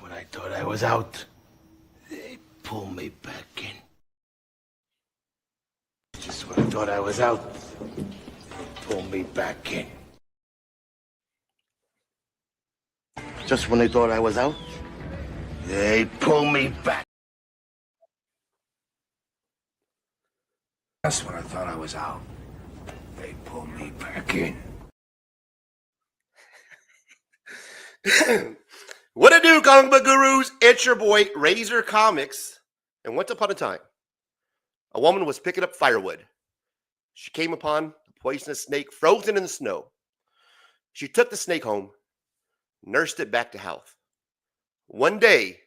when I thought I was out, they pull me back in. Just when I thought I was out, they pull me back in. Just when they thought I was out, they pull me back. Just when I thought I was out, they pull me back in. What it do, comic book gurus? It's your boy, Razor Comics. And once upon a time, a woman was picking up firewood. She came upon a poisonous snake frozen in the snow. She took the snake home, nursed it back to health. One day,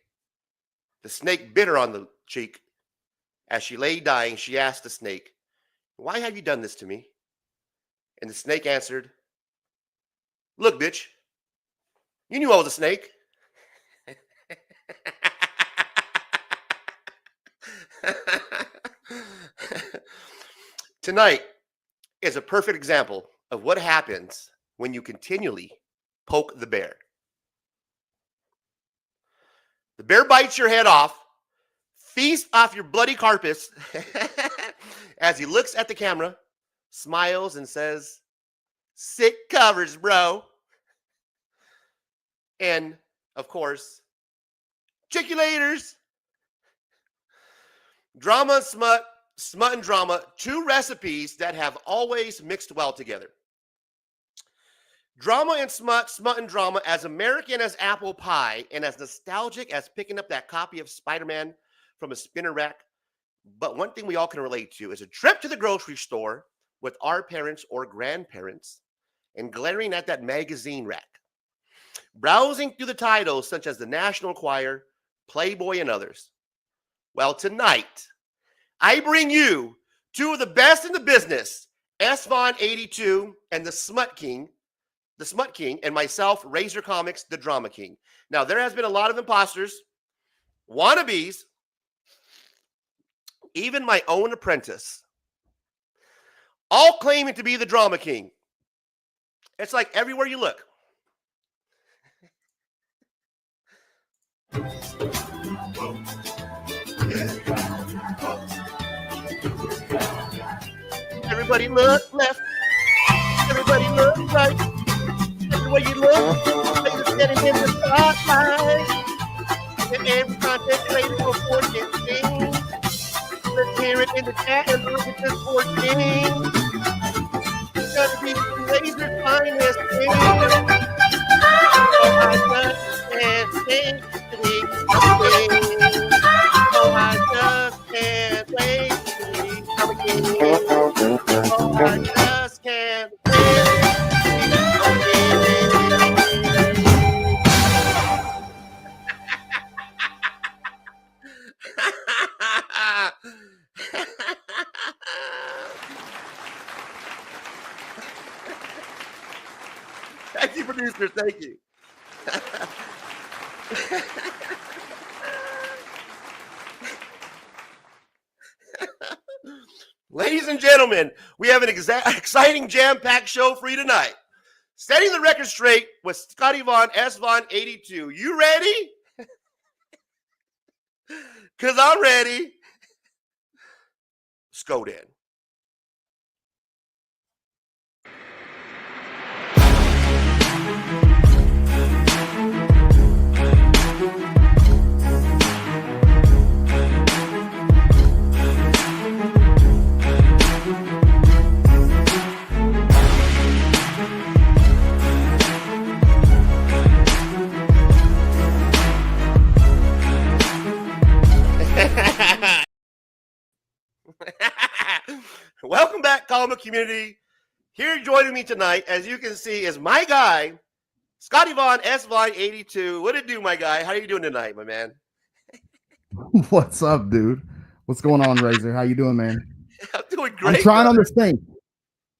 the snake bit her on the cheek. As she lay dying, she asked the snake, "Why have you done this to me?" And the snake answered, "Look, bitch, you knew I was a snake." Tonight is a perfect example of what happens when you continually poke the bear. The bear bites your head off, feasts off your bloody carcass as he looks at the camera, smiles, and says, "Sick covers, bro." And, of course, chickulators. Drama, smut, smut and drama, two recipes that have always mixed well together. Drama and smut, smut and drama, as American as apple pie and as nostalgic as picking up that copy of Spider-Man from a spinner rack. But one thing we all can relate to is a trip to the grocery store with our parents or grandparents and glaring at that magazine rack, browsing through the titles such as the National Enquirer, Playboy, and others. Well, tonight, I bring you two of the best in the business, SVaughn82 and the Smut King, and myself, Razor Comics, the Drama King. Now, there has been a lot of imposters, wannabes, even my own apprentice, all claiming to be the Drama King. It's like everywhere you look. Everybody look left. Everybody look right. Everywhere you look, they're standing in the spotlight. And every content creator for 14 things. Let's hear it in the chat and look at this 14. It's gonna be the Razor's finest thing. Oh, I just can't wait to be something. Oh, I just can't wait to be something. Oh, I just can't wait to be Thank you, producers. Thank you. Ladies and gentlemen, we have an exciting jam-packed show for you tonight. Setting the record straight with Scotty Vaughn, SVaughn82. You ready? Because I'm ready. Let's go then. Welcome back, comic community. Here joining me tonight, as you can see, is my guy, Scotty Vaughn, SVaughn82. What it do, my guy? How are you doing tonight, my man? What's up, dude? What's going on, Razor? How you doing, man? I'm doing great. I'm trying on this thing.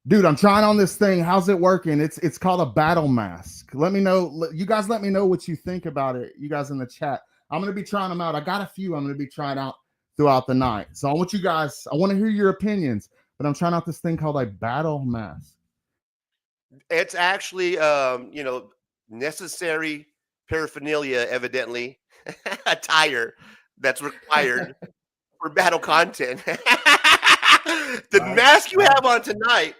Dude, I'm trying on this thing. How's it working? It's called a battle mask. Let me know. You guys let me know what you think about it. You guys in the chat. I'm going to be trying them out. I got a few I'm going to be trying out throughout the night. So I want you guys, I want to hear your opinions, but I'm trying out this thing called a battle mask. It's actually, necessary paraphernalia, evidently. attire that's required for battle content. The Right. mask you have on tonight,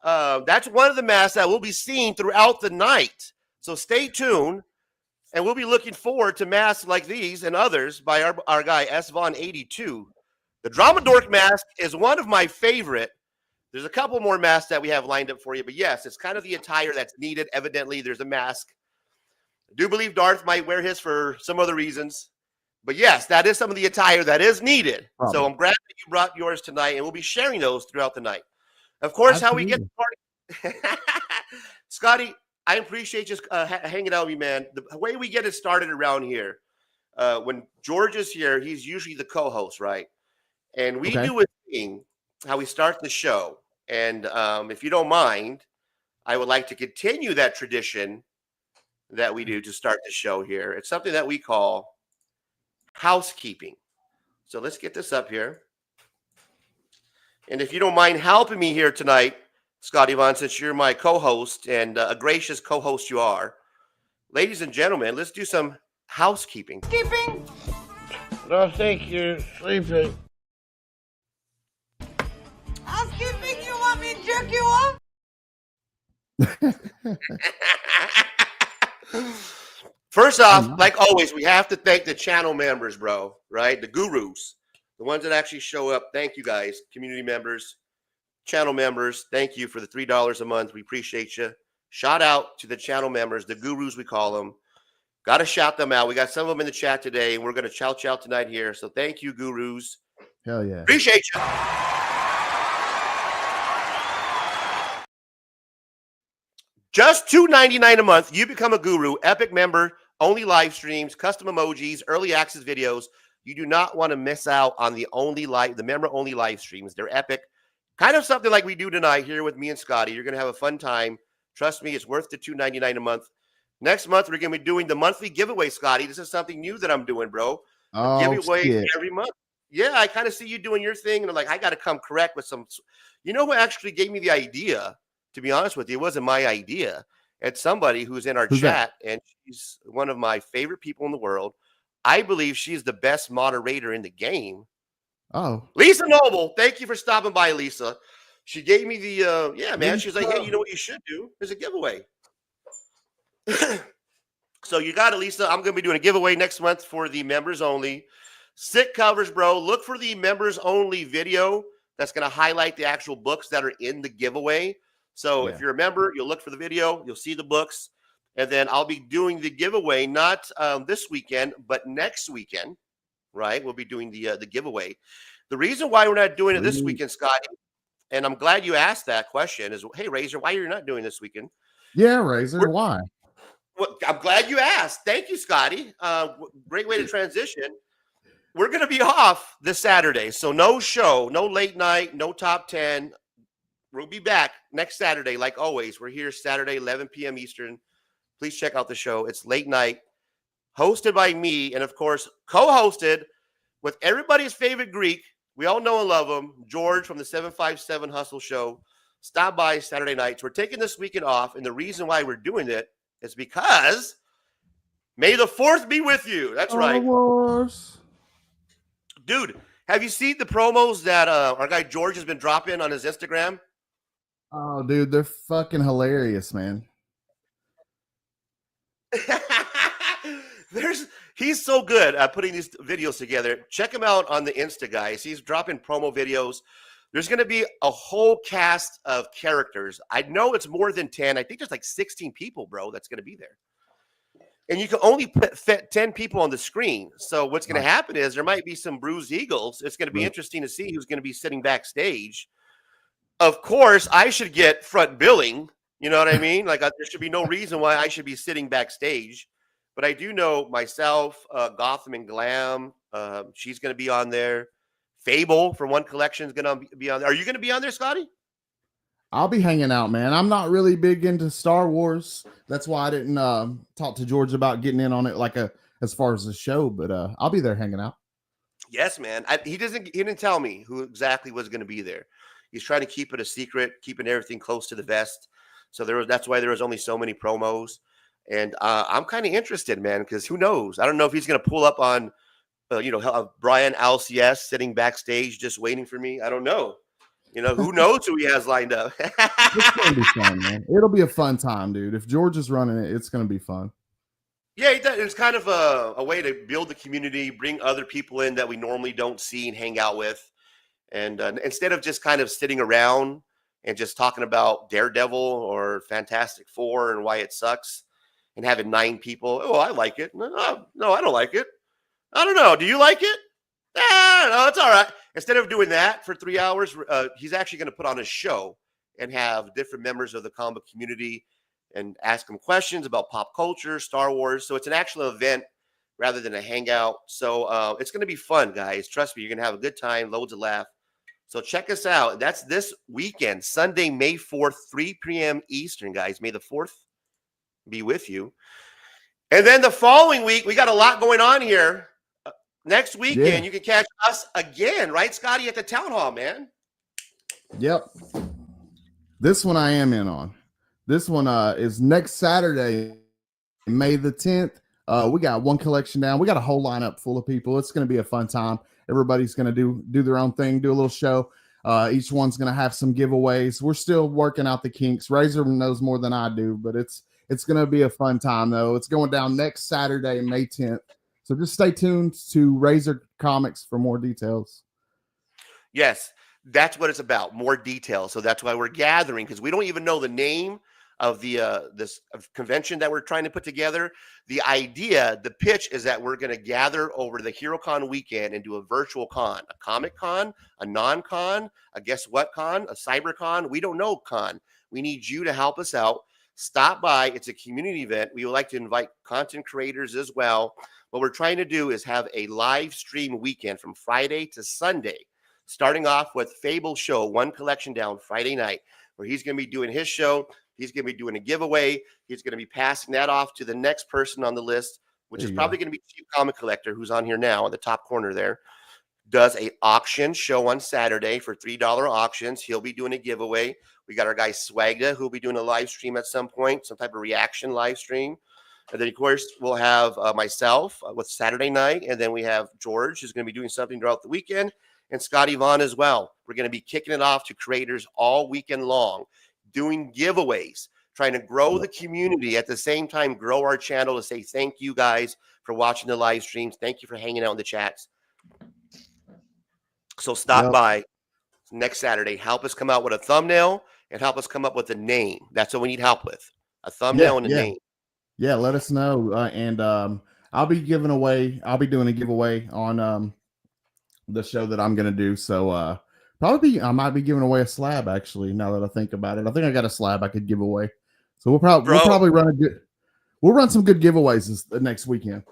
that's one of the masks that will be seen throughout the night. So stay tuned, and we'll be looking forward to masks like these and others by our guy SVaughn82. The Drama Dork mask is one of my favorite. There's a couple more masks that we have lined up for you, but yes, it's kind of the attire that's needed. Evidently, there's a mask. I do believe Darth might wear his for some other reasons. But yes, that is some of the attire that is needed. Probably. So I'm glad that you brought yours tonight, and we'll be sharing those throughout the night. Of course, Absolutely. how we get started. Scotty, I appreciate you hanging out with me, man. The way we get it started around here, when George is here, he's usually the co-host, right? And we do a thing, how we start the show. And if you don't mind, I would like to continue that tradition that we do to start the show here. It's something that we call housekeeping. So let's get this up here. And if you don't mind helping me here tonight, Scotty Vaughn, since you're my co-host and a gracious co-host you are, ladies and gentlemen, let's do some housekeeping. Keeping? No, thank you. Sleeping. Housekeeping? You want me to jerk you off? First off, like always, we have to thank the channel members, bro, right? The gurus, the ones that actually show up. Thank you guys, community members, channel members. Thank you for the $3 a month. We appreciate you. Shout out to the channel members, the gurus, we call them. Got to shout them out. We got some of them in the chat today, and we're going to chow tonight here. So thank you, gurus. Hell yeah. Appreciate you. Just $2.99 a month, you become a guru, epic member, only live streams, custom emojis, early access videos. You do not want to miss out on the member-only live streams. They're epic. Kind of something like we do tonight here with me and Scotty. You're going to have a fun time. Trust me, it's worth the $2.99 a month. Next month, we're going to be doing the monthly giveaway, Scotty. This is something new that I'm doing, bro. Giveaway every month. Yeah, I kind of see you doing your thing, and I'm like, I got to come correct with some. You know who actually gave me the idea? To be honest with you, it wasn't my idea. It's somebody who's in our chat, and she's one of my favorite people in the world. I believe she's the best moderator in the game. Oh, Lisa Noble, thank you for stopping by, Lisa. She gave me the yeah, man. She's like, hey, you know what you should do? There's a giveaway. So you got it, Lisa. I'm going to be doing a giveaway next month for the members only. Sick covers, bro. Look for the members only video that's going to highlight the actual books that are in the giveaway. So if you're a member, you'll look for the video, you'll see the books, and then I'll be doing the giveaway, not this weekend, but next weekend, right? We'll be doing the giveaway. The reason why we're not doing it this weekend, Scotty, and I'm glad you asked that question, is, hey, Razor, why are you not doing this weekend? Yeah, Razor, why? Well, I'm glad you asked. Thank you, Scotty. Great way to transition. We're going to be off this Saturday, so no show, no late night, no top 10. We'll be back next Saturday, like always. We're here Saturday, 11 p.m. Eastern. Please check out the show. It's late night, hosted by me, and of course, co-hosted with everybody's favorite Greek. We all know and love him, George from the 757 Hustle Show. Stop by Saturday nights. We're taking this weekend off, and the reason why we're doing it is because May the 4th be with you. That's right. Dude, have you seen the promos that our guy George has been dropping on his Instagram? Oh, dude, they're fucking hilarious, man. He's so good at putting these videos together. Check him out on the Insta, guys. He's dropping promo videos. There's going to be a whole cast of characters. I know it's more than 10. I think there's like 16 people, bro, that's going to be there. And you can only fit 10 people on the screen. So what's going to happen is there might be some bruised eagles. It's going to be interesting to see who's going to be sitting backstage. Of course, I should get front billing. You know what I mean? Like, there should be no reason why I should be sitting backstage. But I do know myself, Gotham and Glam, she's going to be on there. Fable from One Collection is going to be on there. Are you going to be on there, Scotty? I'll be hanging out, man. I'm not really big into Star Wars. That's why I didn't talk to George about getting in on it, like as far as the show. But I'll be there hanging out. Yes, man. He didn't tell me who exactly was going to be there. He's trying to keep it a secret, keeping everything close to the vest. So that's why there was only so many promos. And I'm kind of interested, man, because who knows? I don't know if he's going to pull up on, Brian Alcs sitting backstage just waiting for me. I don't know. Who knows who he has lined up? It's gonna be fun, man. It'll be a fun time, dude. If George is running it, it's gonna be fun. Yeah, it's kind of a way to build the community, bring other people in that we normally don't see and hang out with. And instead of just kind of sitting around and just talking about Daredevil or Fantastic Four and why it sucks and having 9 people, oh, I like it. No, I don't like it. I don't know. Do you like it? No, it's all right. Instead of doing that for 3 hours, he's actually going to put on a show and have different members of the comic community and ask them questions about pop culture, Star Wars. So it's an actual event rather than a hangout. So it's going to be fun, guys. Trust me, you're going to have a good time, loads of laugh. So check us out. That's this weekend, Sunday, May 4th, 3 p.m. Eastern, guys. May the 4th be with you. And then the following week, we got a lot going on here. Next weekend, you can catch us again, right, Scotty, at the town hall, man? Yep. This one I am in on. This one is next Saturday, May the 10th. We got one collection down. We got a whole lineup full of people. It's going to be a fun time. Everybody's going to do their own thing, do a little show. Each one's going to have some giveaways. We're still working out the kinks. Razor knows more than I do, but it's going to be a fun time, though. It's going down next Saturday, May 10th. So just stay tuned to Razor Comics for more details. Yes, that's what it's about, more details. So that's why we're gathering, because we don't even know the name of the this convention that we're trying to put together. The idea, the pitch is that we're going to gather over the HeroCon weekend and do a virtual con, a comic con, a non-con, a guess what con, a cyber con. We don't know con. We need you to help us out. Stop by. It's a community event. We would like to invite content creators as well. What we're trying to do is have a live stream weekend from Friday to Sunday, starting off with Fable Show, one collection down Friday night, where he's going to be doing his show. He's going to be doing a giveaway. He's going to be passing that off to the next person on the list, which is probably going to be Chief Comic Collector, who's on here now in the top corner there. Does a auction show on Saturday for $3 auctions. He'll be doing a giveaway. We got our guy Swagda, who'll be doing a live stream at some point, some type of reaction live stream. And then, of course, we'll have myself with Saturday night. And then we have George, who's going to be doing something throughout the weekend, and Scotty Vaughn as well. We're going to be kicking it off to creators all weekend long, doing giveaways, trying to grow the community, at the same time grow our channel, to say thank you guys for watching the live streams. Thank you for hanging out in the chats. So stop by next Saturday. Help us come out with a thumbnail and help us come up with a name. That's what we need help with, a thumbnail and a name. Yeah, let us know. And I'll be doing a giveaway on the show that I'm going to do. So I might be giving away a slab, actually, now that I think about it. I think I got a slab I could give away. So we'll probably run some good giveaways this next weekend.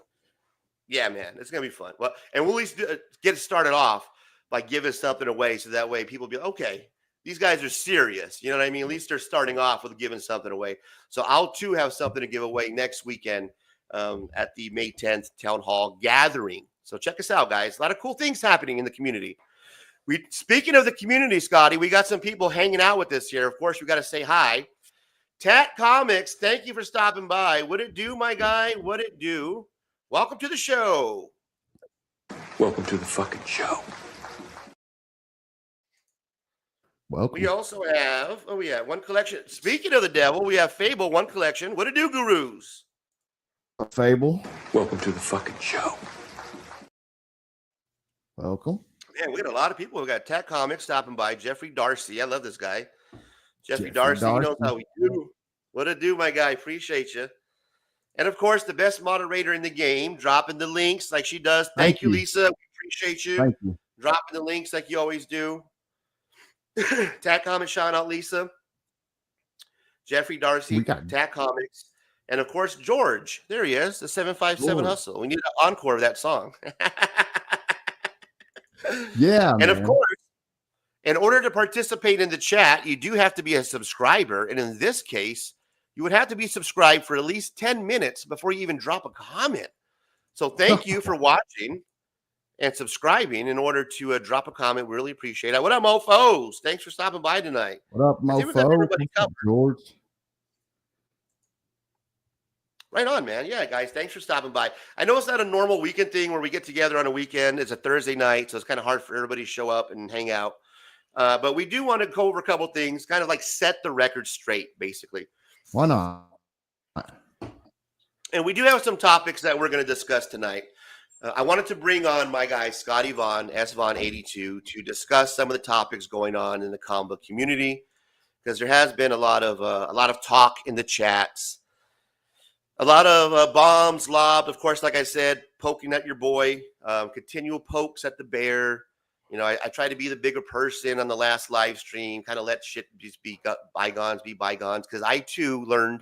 Yeah, man, it's going to be fun. Well, and we'll at least get it started off by giving something away, so that way people be okay, these guys are serious. You know what I mean? At least they're starting off with giving something away. So I'll too have something to give away next weekend at the May 10th Town Hall gathering. So check us out, guys. A lot of cool things happening in the community. Speaking of the community, Scotty, we got some people hanging out with us here. Of course, we got to say hi. Tat Comics, thank you for stopping by. What it do, my guy? What it do? Welcome to the show. Welcome to the fucking show. Welcome. We also have, one collection. Speaking of the devil, we have Fable, one collection. What it do, gurus? Fable. Welcome to the fucking show. Welcome. Man, we got a lot of people. We got Tat Comics stopping by. Jeffrey Darcy. I love this guy. Jeffrey Darcy, he knows how we do. What it do, my guy? Appreciate you. And of course, the best moderator in the game, dropping the links like she does. Thank you, Lisa. We appreciate you. Thank you. Dropping the links like you always do. Tat Comics, shout out Lisa. Jeffrey Darcy, Tat Comics. And of course, George. There he is, the 757 Hustle. We need an encore of that song. Yeah. And of course, in order to participate in the chat, you do have to be a subscriber. And in this case, you would have to be subscribed for at least 10 minutes before you even drop a comment. So thank you for watching and subscribing in order to drop a comment. We really appreciate it. What up, mofos? Thanks for stopping by tonight. What up, mofo? George. Right on, man. Yeah, guys, thanks for stopping by. I know it's not a normal weekend thing where we get together on a weekend. It's a Thursday night, so it's kind of hard for everybody to show up and hang out. But we do want to go over a couple things, kind of like set the record straight, basically. Why not? And we do have some topics that we're going to discuss tonight. I wanted to bring on my guy, Scotty Vaughn, SVaughn82, to discuss some of the topics going on in the comic book community, because there has been a lot of talk in the chats. A lot of bombs lobbed, of course, like I said, poking at your boy, continual pokes at the bear. You know, I try to be the bigger person on the last live stream, kind of let shit just be bygones, because I, too, learned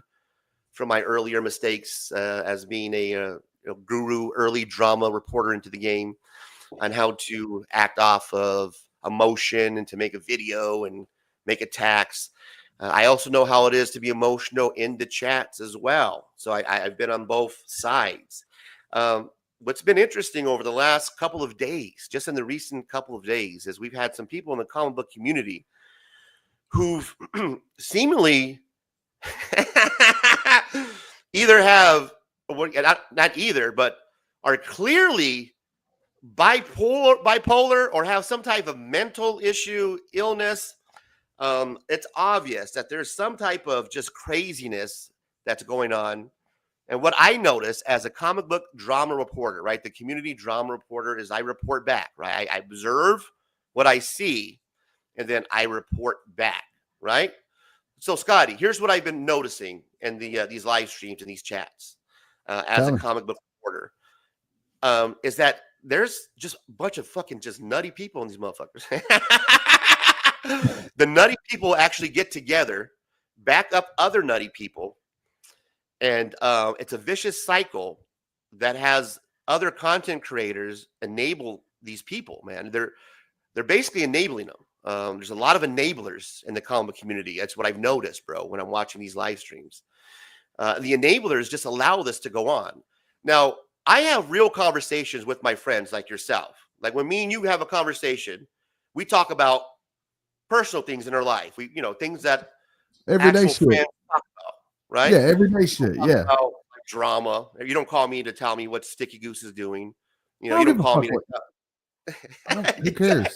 from my earlier mistakes as being a guru, early drama reporter into the game, on how to act off of emotion and to make a video and make attacks. I also know how it is to be emotional in the chats as well. So I've been on both sides. What's been interesting over the last couple of days, just in the recent couple of days, is we've had some people in the comic book community who've seemingly either have, not either, but are clearly bipolar or have some type of mental issue, illness. It's obvious that there's some type of just craziness that's going on. And what I notice as a comic book drama reporter, right, the community drama reporter, is I report back, right? I observe what I see, and then I report back, right? So, Scotty, here's what I've been noticing in these live streams and these chats as a comic book reporter, is that there's just a bunch of fucking just nutty people in these motherfuckers. The nutty people actually get together, back up other nutty people, and it's a vicious cycle that has other content creators enable these people, man. They're basically enabling them. There's a lot of enablers in the comic community. That's what I've noticed, bro, when I'm watching these live streams. The enablers just allow this to go on. Now, I have real conversations with my friends like yourself. Like when me and you have a conversation, we talk about personal things in our life. We, things that Everyday shit. Talk about, right? Yeah, everyday shit. Yeah. About drama. You don't call me to tell me what Sticky Goose is doing. You don't don't call me to. Who cares?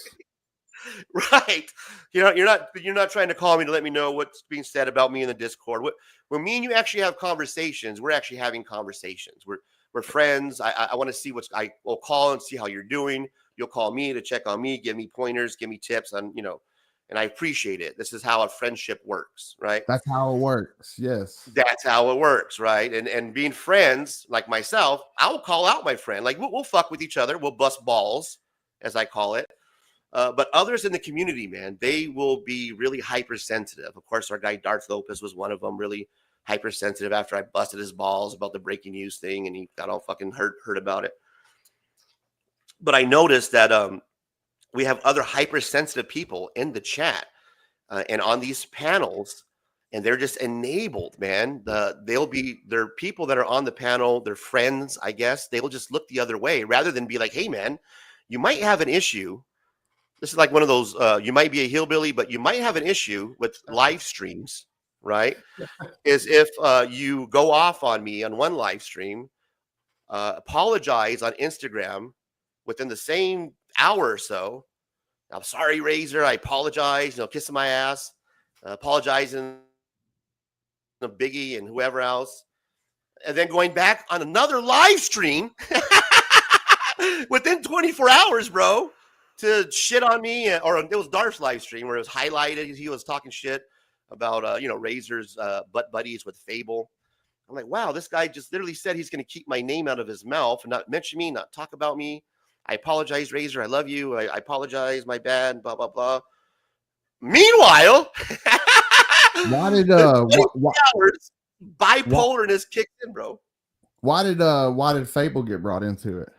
Right. You're not trying to call me to let me know what's being said about me in the Discord. When me and you actually have conversations, we're actually having conversations. We're friends. I want to see I will call and see how you're doing. You'll call me to check on me, give me pointers, give me tips on, and I appreciate it. This is how a friendship works, right? That's how it works. Yes. That's how it works, right? And being friends like myself, I will call out my friend. Like we'll fuck with each other. We'll bust balls, as I call it. But others in the community, man, they will be really hypersensitive. Of course, our guy Darth Lopez was one of them, really hypersensitive after I busted his balls about the breaking news thing, and he got all fucking hurt about it. But I noticed that we have other hypersensitive people in the chat and on these panels, and they're just enabled, man. They're people that are on the panel, they're friends, I guess. They will just look the other way rather than be like, hey, man, you might have an issue. This is like one of those, you might be a hillbilly, but you might have an issue with live streams, right? Is if you go off on me on one live stream, apologize on Instagram within the same hour or so. I'm sorry, Razor. I apologize. Kissing my ass, apologizing to Biggie and whoever else, and then going back on another live stream within 24 hours, bro, to shit on me. Or it was Darth's live stream where it was highlighted. He was talking shit about Razor's butt buddies with Fable. I'm like, wow, this guy just literally said he's going to keep my name out of his mouth and not mention me, not talk about me. I apologize, Razor. I love you. I apologize. My bad. Blah, blah, blah. Meanwhile, why did bipolarness kicked in, bro? Why did Fable get brought into it?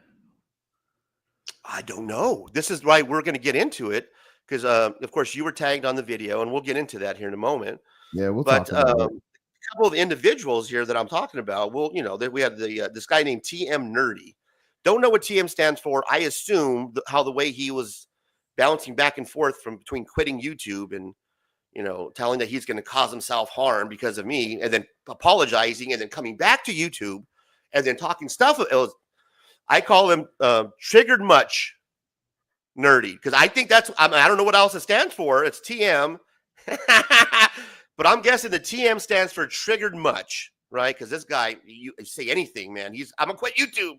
I don't know. This is why we're going to get into it because, of course, you were tagged on the video, and we'll get into that here in a moment. Yeah, we'll talk about it. A couple of individuals here that I'm talking about. Well, we had this guy named TM Nerdy. Don't know what TM stands for. I assume how the way he was bouncing back and forth from between quitting YouTube and you know, telling that he's going to cause himself harm because of me, and then apologizing, and then coming back to YouTube, and then talking stuff. I call him triggered much nerdy, because I think that's, I don't know what else it stands for. It's TM, but I'm guessing the TM stands for triggered much, right? Because this guy, you say anything, man. I'm gonna quit YouTube.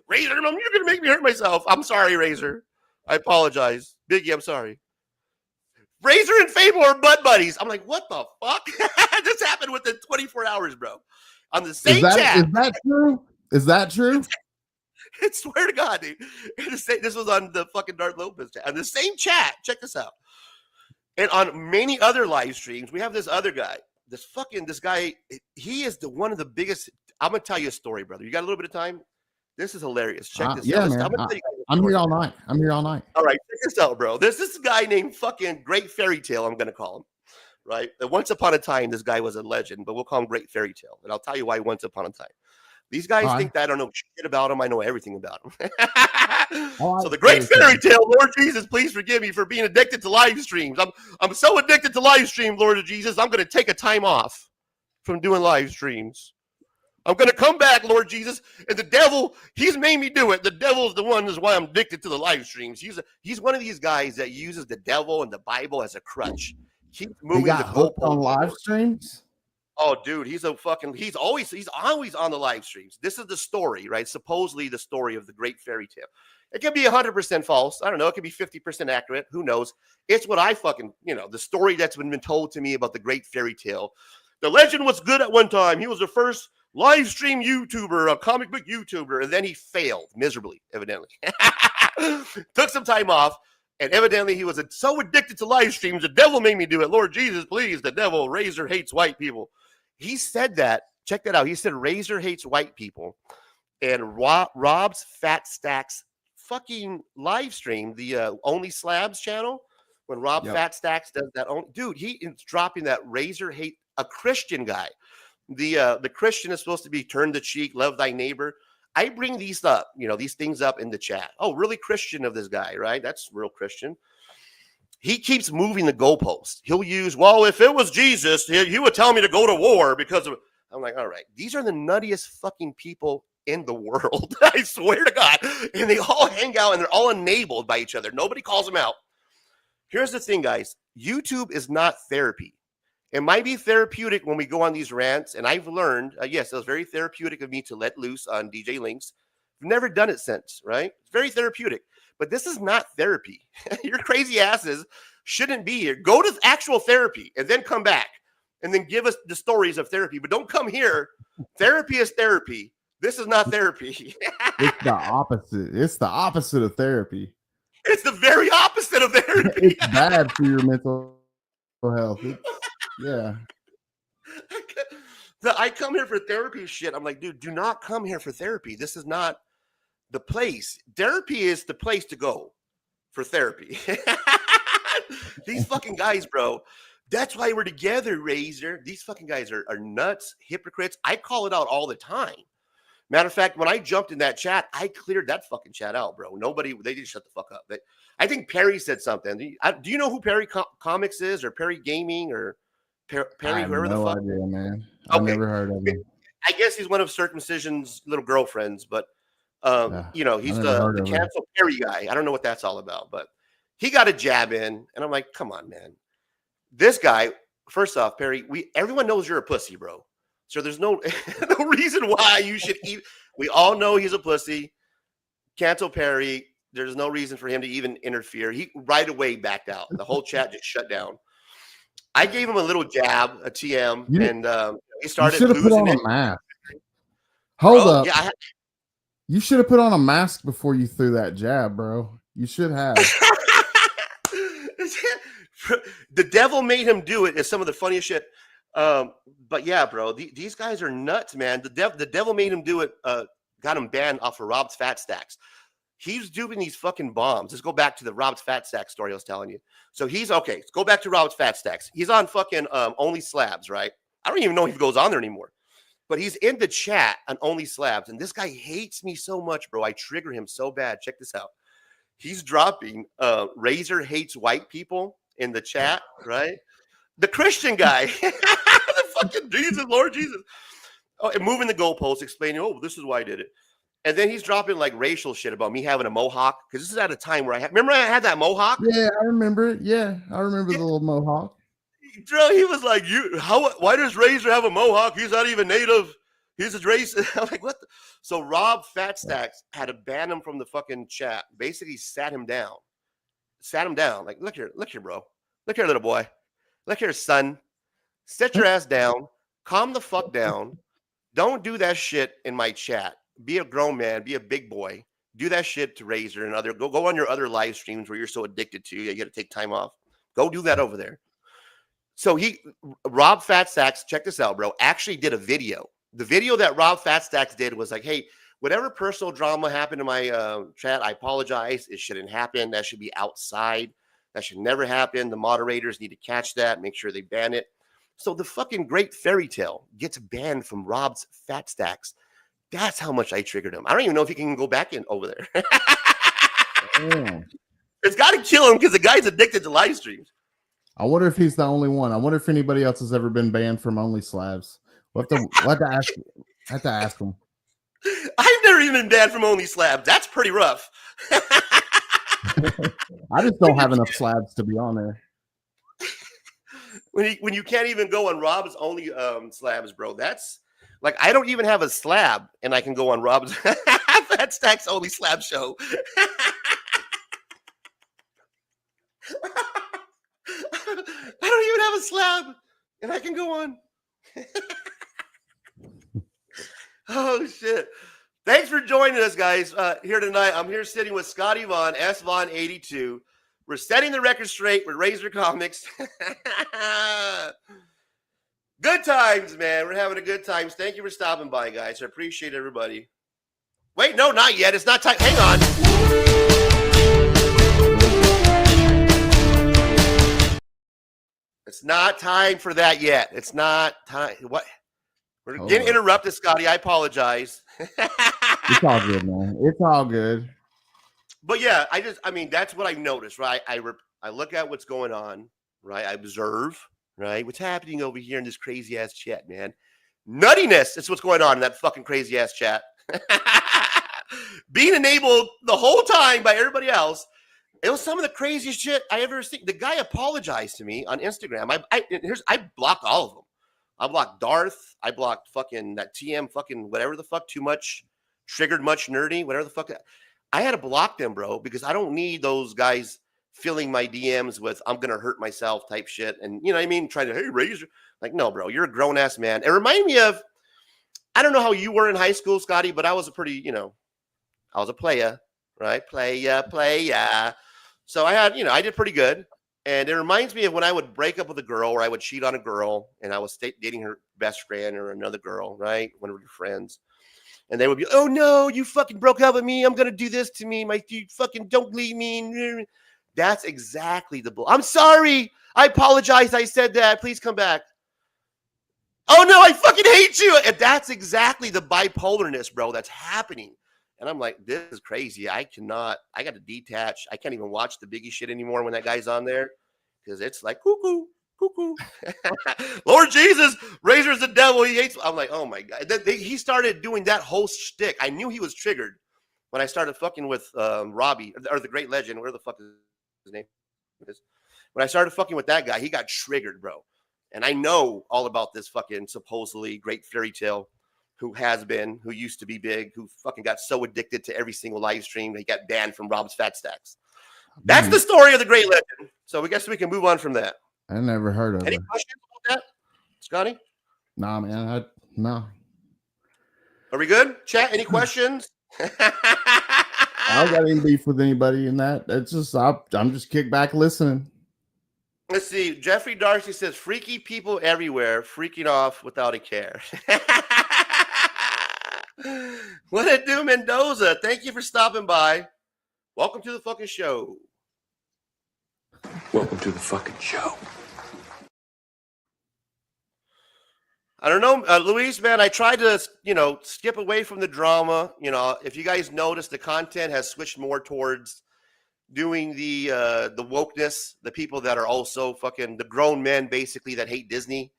Razor, you're gonna make me hurt myself. I'm sorry, Razor. I apologize, Biggie. I'm sorry. Razor and Fable are butt buddies. I'm like, what the fuck? This happened within 24 hours, bro. On the same chat. Is that true? Is that true? I swear to God, dude. This was on the fucking Darth Lopez chat. On the same chat. Check this out. And on many other live streams, we have this other guy. This guy, he is one of the biggest. I'm going to tell you a story, brother. You got a little bit of time? This is hilarious. Check this out. Man. I'm here all night. All right, check this out, bro. There's this guy named fucking Great Fairy Tale, I'm going to call him, right? Once upon a time, this guy was a legend, but we'll call him Great Fairy Tale. And I'll tell you why once upon a time. These guys think that I don't know shit about him. I know everything about him. So the Great Fairy Tale, Lord Jesus, please forgive me for being addicted to live streams. I'm so addicted to live stream, Lord Jesus, I'm going to take a time off from doing live streams. I'm going to come back, Lord Jesus. And the devil, he's made me do it. The devil's the one is why I'm addicted to the live streams. He's one of these guys that uses the devil and the Bible as a crutch. Keeps moving the goalpost on live streams. Oh, dude, he's always on the live streams. This is the story, right? Supposedly the story of the Great Fairy Tale. It could be 100% false. I don't know. It could be 50% accurate. Who knows? It's what I the story that's been told to me about the Great Fairy Tale. The legend was good at one time. He was the first live stream YouTuber, a comic book YouTuber, and then he failed miserably, evidently. Took some time off, and evidently he was so addicted to live streams, the devil made me do it. Lord Jesus, please, the devil, Razor hates white people. He said that. Check that out. He said Razor hates white people, and Rob's Fat Stacks fucking live stream, the Only Slabs channel, when Rob Fat Stacks does that. Dude, he is dropping that Razor hate a Christian guy. The Christian is supposed to be turn the cheek, love thy neighbor. I bring these things up in the chat. Oh, really Christian of this guy, right? That's real Christian. He keeps moving the goalpost. He'll use, well, if it was Jesus, he would tell me to go to war because of. I'm like, all right, these are the nuttiest fucking people in the world. I swear to God. And they all hang out and they're all enabled by each other. Nobody calls them out. Here's the thing, guys. YouTube is not therapy. It might be therapeutic when we go on these rants, and I've learned, yes, it was very therapeutic of me to let loose on DJ Linx. I've never done it since, right? It's very therapeutic, but this is not therapy. Your crazy asses shouldn't be here. Go to actual therapy and then come back and then give us the stories of therapy, but don't come here. Therapy is therapy. This is not therapy. It's the opposite. It's the opposite of therapy. It's the very opposite of therapy. It's bad for your mental health. Yeah. I come here for therapy shit. I'm like, dude, do not come here for therapy. This is not the place. Therapy is the place to go for therapy. These fucking guys, bro. That's why we're together, Razor. These fucking guys are nuts, hypocrites. I call it out all the time. Matter of fact, when I jumped in that chat, I cleared that fucking chat out, bro. They didn't shut the fuck up. I think Perry said something. Do you know who Perry Comics is, or Perry Gaming, or Perry, whoever the fuck? Idea, man. I've never heard of him. I guess he's one of Circumcision's little girlfriends, but he's the cancel Perry guy. I don't know what that's all about, but he got a jab in, and I'm like, come on, man. This guy, first off, Perry, everyone knows you're a pussy, bro. So there's no reason why you should eat. We all know he's a pussy. Cancel Perry. There's no reason for him to even interfere. He right away backed out. The whole chat just shut down. I gave him a little jab, a TM, and he started losing put on it. A mask. Hold up. Yeah, you should have put on a mask before you threw that jab, bro. You should have. The devil made him do it. Is some of the funniest shit. But yeah, bro, these guys are nuts, man. The devil made him do it. Got him banned off of Rob's Fat Stacks. He's doing these fucking bombs. Let's go back to the Rob's Fat Stacks story I was telling you. So let's go back to Rob's Fat Stacks. He's on fucking Only Slabs, right? I don't even know if he goes on there anymore. But he's in the chat on Only Slabs, and this guy hates me so much, bro. I trigger him so bad. Check this out. He's dropping Razor hates white people in the chat, right? The Christian guy. The fucking Jesus, Lord Jesus. Oh, and moving the goalposts, explaining, oh, this is why I did it. And then he's dropping like racial shit about me having a mohawk. Because this is at a time where remember I had that mohawk? Yeah, I remember it. Yeah, I remember the little mohawk. Bro, he was like, why does Razor have a mohawk? He's not even native. He's a racist. I'm like, what? So Rob Fatstacks had to ban him from the fucking chat. Basically sat him down. Like, look here, bro. Look here, little boy. Look here, son. Sit your ass down. Calm the fuck down. Don't do that shit in my chat. Be a grown man. Be a big boy. Do that shit to Razor and other. Go on your other live streams where you're so addicted to. You got to take time off. Go do that over there. So Rob Fatstacks, check this out, bro, actually did a video. The video that Rob Fatstacks did was like, hey, whatever personal drama happened in my chat, I apologize. It shouldn't happen. That should be outside. That should never happen. The moderators need to catch that, make sure they ban it. So the fucking great fairy tale gets banned from Rob's Fatstacks. That's how much I triggered him. I don't even know if he can go back in over there. It's got to kill him because the guy's addicted to live streams. I wonder if he's the only one. I wonder if anybody else has ever been banned from Only Slabs. We'll have to ask him. I've never even been banned from Only Slabs. That's pretty rough. I just don't have enough slabs to be on there. When you can't even go on Rob's Only Slabs, bro, that's like I don't even have a slab and I can go on Rob's Fatstacks Only Slab show. I don't even have a slab and I can go on. Oh shit. Thanks for joining us, guys. Here tonight. I'm here sitting with Scotty Vaughn, SVaughn82. We're setting the record straight with Razor Comics. Good times, man. We're having a good time. Thank you for stopping by, guys. I appreciate everybody. Wait, no, not yet. It's not time. Hang on. It's not time for that yet. It's not time. What? We're getting interrupted, Scotty. I apologize. It's all good, man. It's all good. But yeah, I mean, that's what I noticed, right? I look at what's going on, right? I observe, right? What's happening over here in this crazy ass chat, man? Nuttiness. That's what's going on in that fucking crazy ass chat. Being enabled the whole time by everybody else. It was some of the craziest shit I ever seen. The guy apologized to me on Instagram. I blocked all of them. I blocked Darth. I blocked fucking that TM fucking whatever the fuck, too much, triggered much nerdy, whatever the fuck. I had to block them, bro, because I don't need those guys filling my DMs with I'm going to hurt myself type shit. And you know what I mean? Trying to, hey, Razor. Like, no, bro, you're a grown ass man. It reminded me of, I don't know how you were in high school, Scotty, but I was a pretty, I was a playa, right? Playa. So I had, I did pretty good. And it reminds me of when I would break up with a girl or I would cheat on a girl and I was dating her best friend or another girl, right? One of your friends. And they would be, oh, no, you fucking broke up with me. I'm going to do this to me. You fucking don't leave me. That's exactly the bull. I'm sorry. I apologize. I said that. Please come back. Oh, no, I fucking hate you. And that's exactly the bipolarness, bro, that's happening. And I'm like, this is crazy. I got to detach. I can't even watch the Biggie shit anymore when that guy's on there because it's like, cuckoo. Lord Jesus, Razor's the devil. He hates. I'm like, oh my God. He started doing that whole shtick. I knew he was triggered when I started fucking with Robbie or the Great Legend. Where the fuck is his name? When I started fucking with that guy, he got triggered, bro. And I know all about this fucking supposedly great fairy tale who used to be big, who fucking got so addicted to every single live stream that he got banned from Rob's Fatstacks. That's the story of the Great Legend. So we guess we can move on from that. I never heard of it. Any questions about that, Scotty? Nah, man. No. Are we good? Chat, any questions? I don't got any beef with anybody in that. It's just I'm just kicked back listening. Let's see. Jeffrey Darcy says, freaky people everywhere, freaking off without a care. What it do, Mendoza? Thank you for stopping by. Welcome to the fucking show. Welcome to the fucking show. I don't know, Luis, man, I tried to, skip away from the drama. If you guys notice, the content has switched more towards doing the wokeness, the people that are also fucking the grown men basically that hate Disney,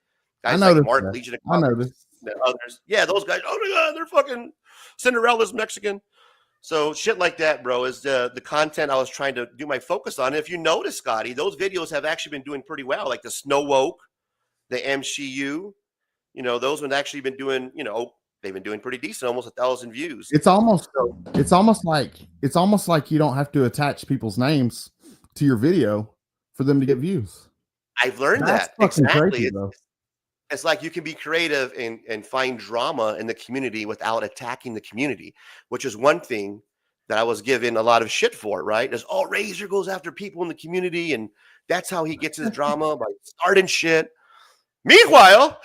guys like noticed Mark, that. Legion of I Comics, noticed. and others. Yeah, those guys. Oh my god, they're fucking Cinderella's Mexican. So shit like that, bro, is the content I was trying to do my focus on. And if you notice, Scotty, those videos have actually been doing pretty well, like the Snow Woke, the MCU. You know, those ones actually been doing. You know, they've been doing pretty decent, almost 1,000 views. It's almost like you don't have to attach people's names to your video for them to get views. I've learned That's that exactly. Crazy, bro. It's like you can be creative and find drama in the community without attacking the community, which is one thing that I was given a lot of shit for, right? There's, oh, Razor goes after people in the community, and that's how he gets his drama, by starting shit. Meanwhile,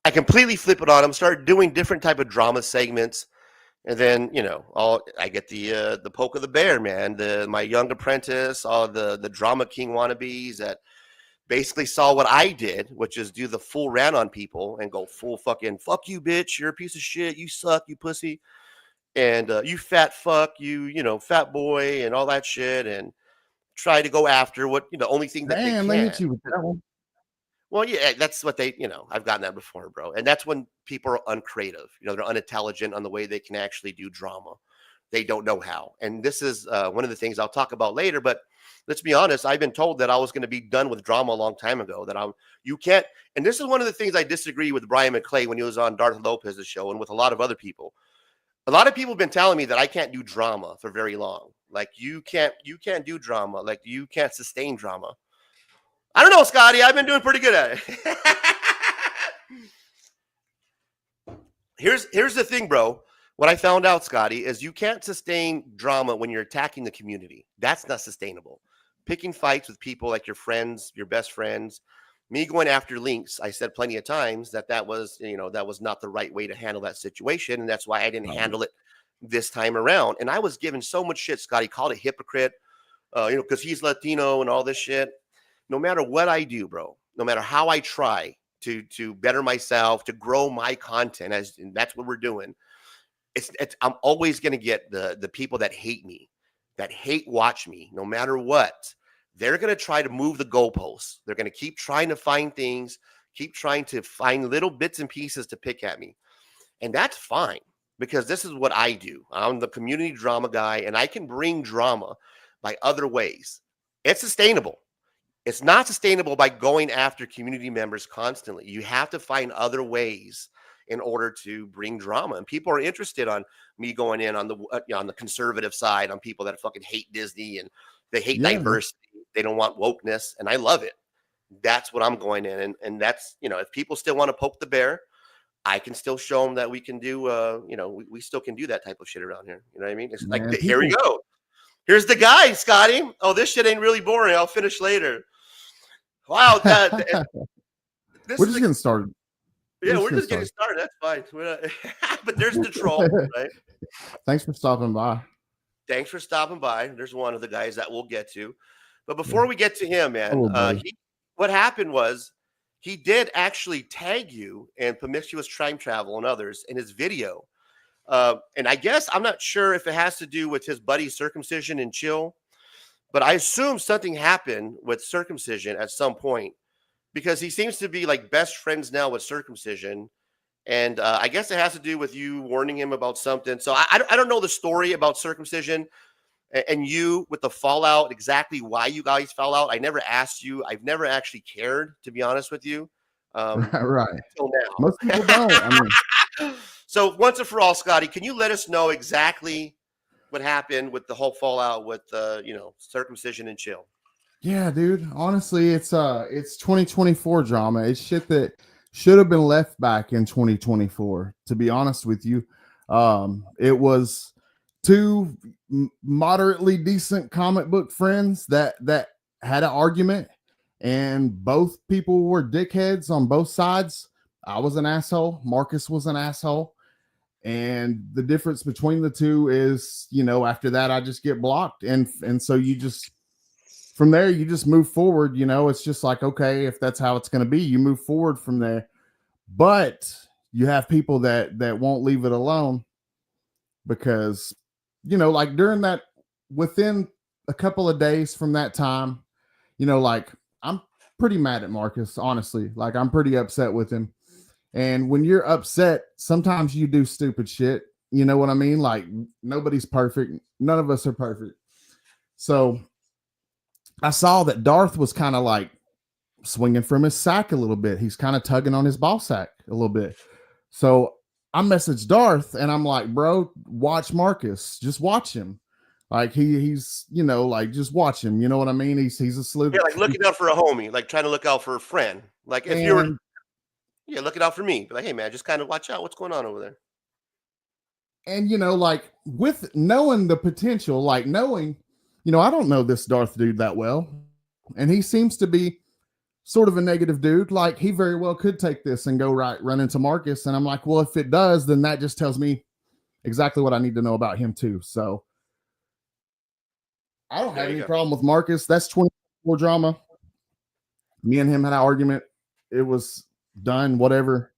I completely flip it on him, start doing different type of drama segments, and then I get the poke of the bear, man. My young apprentice, all the drama king wannabes that basically saw what I did, which is do the full rant on people and go full fucking fuck you, bitch, you're a piece of shit, you suck, you pussy, and you fat fuck, you fat boy, and all that shit, and try to go after what the only thing that Damn, they they can. hit you with that one. Well, yeah, that's what I've gotten that before, bro. And that's when people are uncreative. They're unintelligent on the way they can actually do drama. They don't know how. And this is one of the things I'll talk about later. But let's be honest, I've been told that I was going to be done with drama a long time ago, that you can't. And this is one of the things I disagree with Brian McClay when he was on Darth Lopez's show, and with a lot of other people. A lot of people have been telling me that I can't do drama for very long. Like you can't do drama. Like you can't sustain drama. I don't know, Scotty. I've been doing pretty good at it. Here's the thing, bro. What I found out, Scotty, is you can't sustain drama when you're attacking the community. That's not sustainable. Picking fights with people like your friends, your best friends, me going after Linx, I said plenty of times that was not the right way to handle that situation, and that's why I didn't handle it this time around. And I was given so much shit, Scotty, called a hypocrite, because he's Latino and all this shit. No matter what I do, bro, no matter how I try to better myself, to grow my content, and that's what we're doing, I'm always going to get the people that hate me, that hate watch me, no matter what. They're going to try to move the goalposts. They're going to keep trying to find things, keep trying to find little bits and pieces to pick at me. And that's fine, because this is what I do. I'm the community drama guy, and I can bring drama by other ways. It's sustainable. It's not sustainable by going after community members constantly. You have to find other ways in order to bring drama. And people are interested on me going in on the conservative side, on people that fucking hate Disney and they hate diversity. They don't want wokeness, and I love it. That's what I'm going in. And that's, if people still want to poke the bear, I can still show them that we can do, we still can do that type of shit around here. You know what I mean? It's like, here we go. Here's the guy, Scotty. Oh, this shit ain't really boring. I'll finish later. Wow. We're just getting started. Yeah, we're just getting started. That's fine. But there's the troll, right? Thanks for stopping by. Thanks for stopping by. There's one of the guys that we'll get to. But before we get to him, man, what happened was he did actually tag you in promiscuous time travel and others in his video. And I guess I'm not sure if it has to do with his buddy Circumcision and Chill, but I assume something happened with Circumcision at some point, because he seems to be like best friends now with Circumcision. And I guess it has to do with you warning him about something. So I don't know the story about Circumcision and you with the fallout, exactly why you guys fell out. I never asked you. I've never actually cared, to be honest with you. Right. Until now. Most people don't. So once and for all, Scotty, can you let us know exactly what happened with the whole fallout with Circumcision and Chill? Yeah, dude. Honestly, it's 2024 drama. It's shit that should have been left back in 2024. To be honest with you, it was two moderately decent comic book friends that had an argument, and both people were dickheads on both sides. I was an asshole. Marcus was an asshole. And the difference between the two is, you know, after that, I just get blocked. And so you just, from there, you just move forward. You know, it's just like, okay, if that's how it's going to be, you move forward from there. But you have people that won't leave it alone because, you know, like during that, within a couple of days from that time, you know, like I'm pretty mad at Marcus, honestly. Like I'm pretty upset with him. And when you're upset, sometimes you do stupid shit. You know what I mean? Like nobody's perfect. None of us are perfect. So I saw that Darth was kind of like swinging from his sack a little bit. He's kind of tugging on his ball sack a little bit. So I messaged Darth and I'm like, bro, watch Marcus. Just watch him. Like he's, you know, like just watch him. You know what I mean? He's a sleuth. Yeah, like looking out for a homie, like trying to look out for a friend. Like if you were, yeah, looking out for me. Be like, hey man, just kind of watch out. What's going on over there? And you know, like with knowing the potential, like knowing, you know, I don't know this Darth dude that well, and he seems to be sort of a negative dude. Like he very well could take this and go run into Marcus. And I'm like, well, if it does, then that just tells me exactly what I need to know about him too. So I don't have any problem with Marcus. That's 24 drama. Me and him had an argument. It was done, whatever.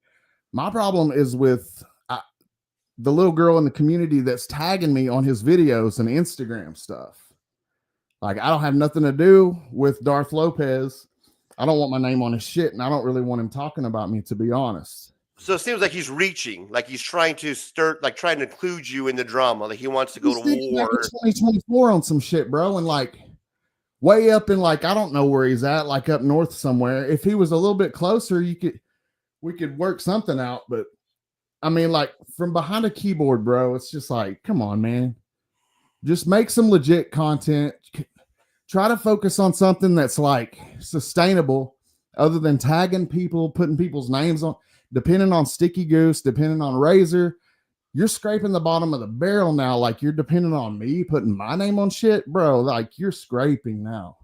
My problem is with the little girl in the community that's tagging me on his videos and Instagram stuff. Like I don't have nothing to do with Darth Lopez. I don't want my name on his shit, and I don't really want him talking about me, to be honest. So it seems like he's reaching, like he's trying to start, like trying to include you in the drama. Like he wants to go to war. 2024 on some shit, bro, and like way up in like I don't know where he's at, like up north somewhere. If he was a little bit closer, we could work something out. But I mean, like from behind a keyboard, bro, it's just like, come on, man, just make some legit content. Try to focus on something that's like sustainable other than tagging people, putting people's names on, depending on Sticky Goose, depending on Razor. You're scraping the bottom of the barrel now. Like you're depending on me putting my name on shit, bro. Like you're scraping now.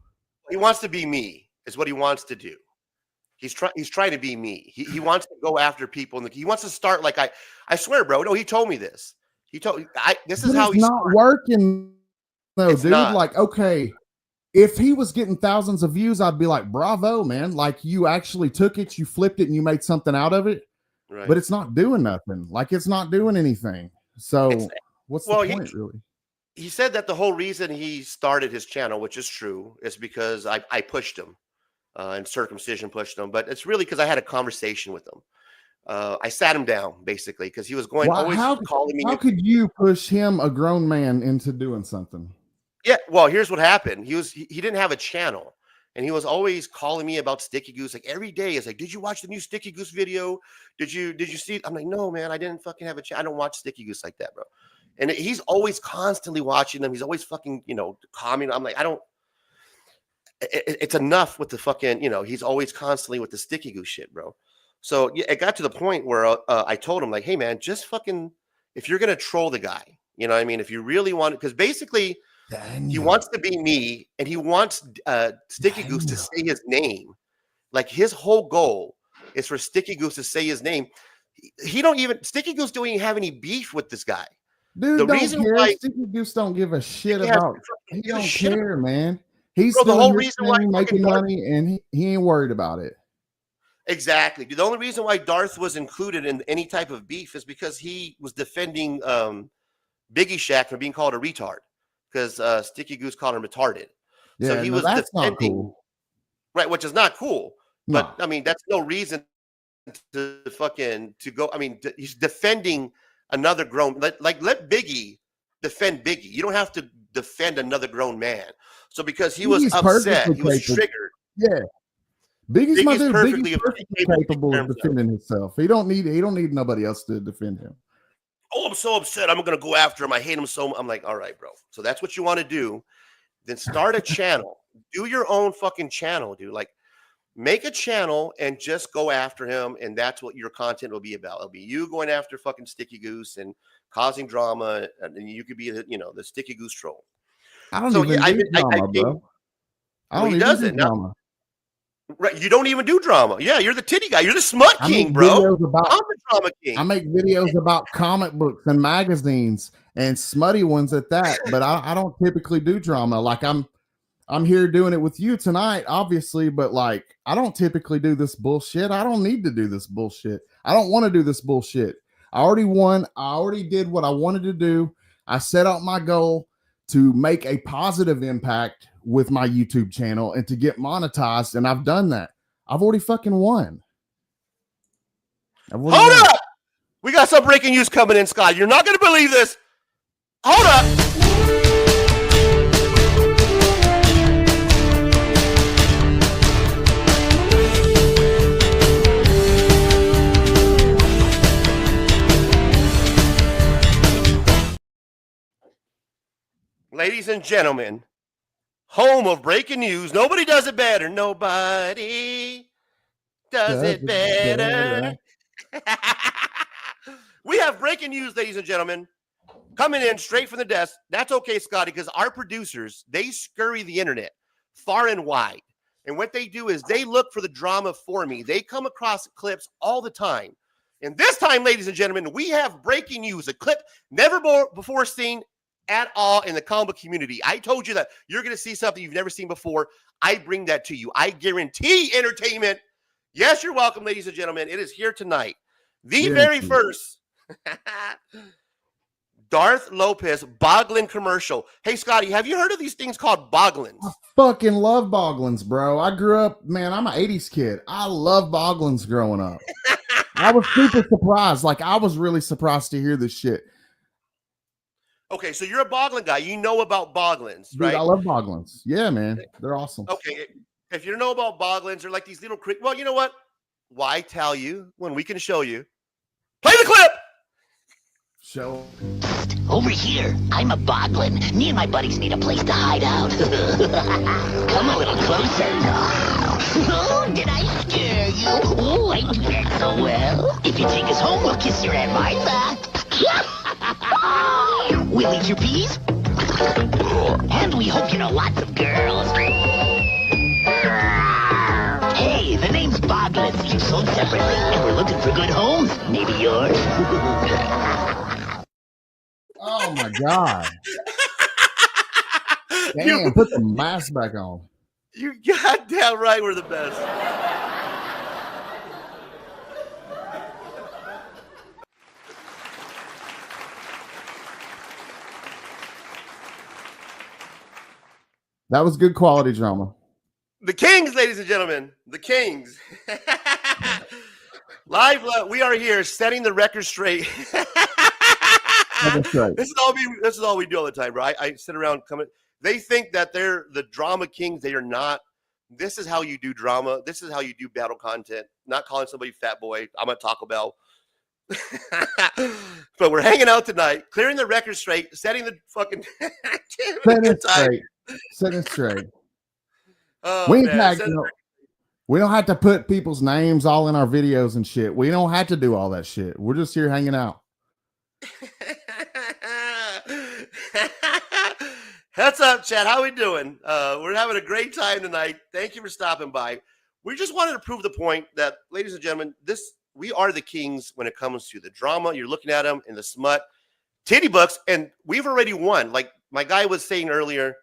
He wants to be me is what he wants to do. He's trying to be me. He wants to go after people. And he wants to start like I swear, bro. No, he told me this. He told this is how he's not working. No, dude. Not. Like, okay. If he was getting thousands of views, I'd be like, bravo, man. Like you actually took it, you flipped it, and you made something out of it. Right. But it's not doing nothing. Like it's not doing anything. So what's the point, really? He said that the whole reason he started his channel, which is true, is because I pushed him and Circumcision pushed him. But it's really because I had a conversation with him. I sat him down, basically, because he was calling me. How could you push him, a grown man, into doing something? Yeah, well, here's what happened. He didn't have a channel, and he was always calling me about Sticky Goose. Like every day, is like, "Did you watch the new Sticky Goose video? Did you see it?" I'm like, "No, man, I didn't fucking have a channel. I don't watch Sticky Goose like that, bro." And he's always constantly watching them. He's always fucking, commenting. I'm like, I don't. It's enough with the fucking, he's always constantly with the Sticky Goose shit, bro. So yeah, it got to the point where I told him like, "Hey, man, just fucking, if you're gonna troll the guy, you know what I mean? If you really want, because basically." He wants to be me, and he wants Sticky Goose to say his name. Like his whole goal is for Sticky Goose to say his name. Sticky Goose don't even have any beef with this guy. Dude, the reason why Sticky Goose don't give a shit about. He don't care, man. He's the whole reason why making money, and he ain't worried about it. Exactly. The only reason why Darth was included in any type of beef is because he was defending Biggie Shack from being called a retard. Because Sticky Goose called him retarded. Yeah, so he was that's defending, not cool. Right, which is not cool. But no. I mean, that's no reason to go. I mean, he's defending another grown. Let Biggie defend Biggie. You don't have to defend another grown man. So because he was upset, he was triggered. Yeah, Biggie's perfectly capable of defending himself. He don't need nobody else to defend him. Oh, I'm so upset. I'm going to go after him. I hate him so much. I'm like, all right, bro. So that's what you want to do. Then start a channel. Do your own fucking channel, dude. Like, make a channel and just go after him. And that's what your content will be about. It'll be you going after fucking Sticky Goose and causing drama. And you could be, the Sticky Goose troll. I don't even do drama, bro. He doesn't. Right, you don't even do drama. Yeah, you're the titty guy. You're the smut king, bro. I'm the drama king. I make videos about comic books and magazines and smutty ones at that, but I don't typically do drama. Like I'm here doing it with you tonight, obviously, but like I don't typically do this bullshit. I don't need to do this bullshit. I don't want to do this bullshit. I already won. I already did what I wanted to do. I set out my goal to make a positive impact with my YouTube channel and to get monetized, and I've done that. I've already fucking won. Hold up! We got some breaking news coming in, Scott. You're not going to believe this. Hold up! Ladies and gentlemen, home of breaking news. Nobody does it better. Nobody does it better. We have breaking news, ladies and gentlemen, coming in straight from the desk. That's okay, Scotty, because our producers, they scurry the internet far and wide. And what they do is they look for the drama for me. They come across clips all the time. And this time, ladies and gentlemen, we have breaking news, a clip never before seen at all in the comic book community. I told you that you're going to see something you've never seen before. I bring that to you. I guarantee entertainment. Yes, you're welcome, ladies and gentlemen. It is here tonight. The very first Darth Lopez Boglin commercial. Hey, Scotty, have you heard of these things called Boglins? I fucking love Boglins, bro. I grew up, man, I'm an 80s kid. I love Boglins growing up. I was super surprised. Like, I was really surprised to hear this shit. Okay, so you're a Boglin guy. You know about Boglins, right? Dude, I love Boglins. Yeah, man. They're awesome. Okay, if you know about Boglins, they're like these little well, you know what? Why tell you when we can show you? Play the clip! Show. Over here, I'm a Boglin. Me and my buddies need a place to hide out. Come a little closer. Oh, did I scare you? Oh, I do that so well. If you take us home, we'll kiss your Aunt Martha. We'll eat your peas. And we hope you know lots of girls. Hey, the name's Boglins. Each sold separately. And we're looking for good homes. Maybe yours. Oh, my God. Damn, put the mask back on. You goddamn right we're the best. That was good quality drama. The Kings, ladies and gentlemen, the Kings. Live, we are here setting the record straight. That's right. This is all we do all the time, bro. I sit around coming. They think that they're the drama kings. They are not. This is how you do drama. This is how you do battle content. Not calling somebody fat boy. I'm at Taco Bell. But we're hanging out tonight, clearing the record straight, setting the fucking Set it straight. Oh, we don't have to put people's names all in our videos and shit. We don't have to do all that shit. We're just here hanging out. What's up, Chad? How we doing? We're having a great time tonight. Thank you for stopping by. We just wanted to prove the point that, ladies and gentlemen, we are the kings when it comes to the drama. You're looking at them in the smut, titty books, and we've already won. Like my guy was saying earlier,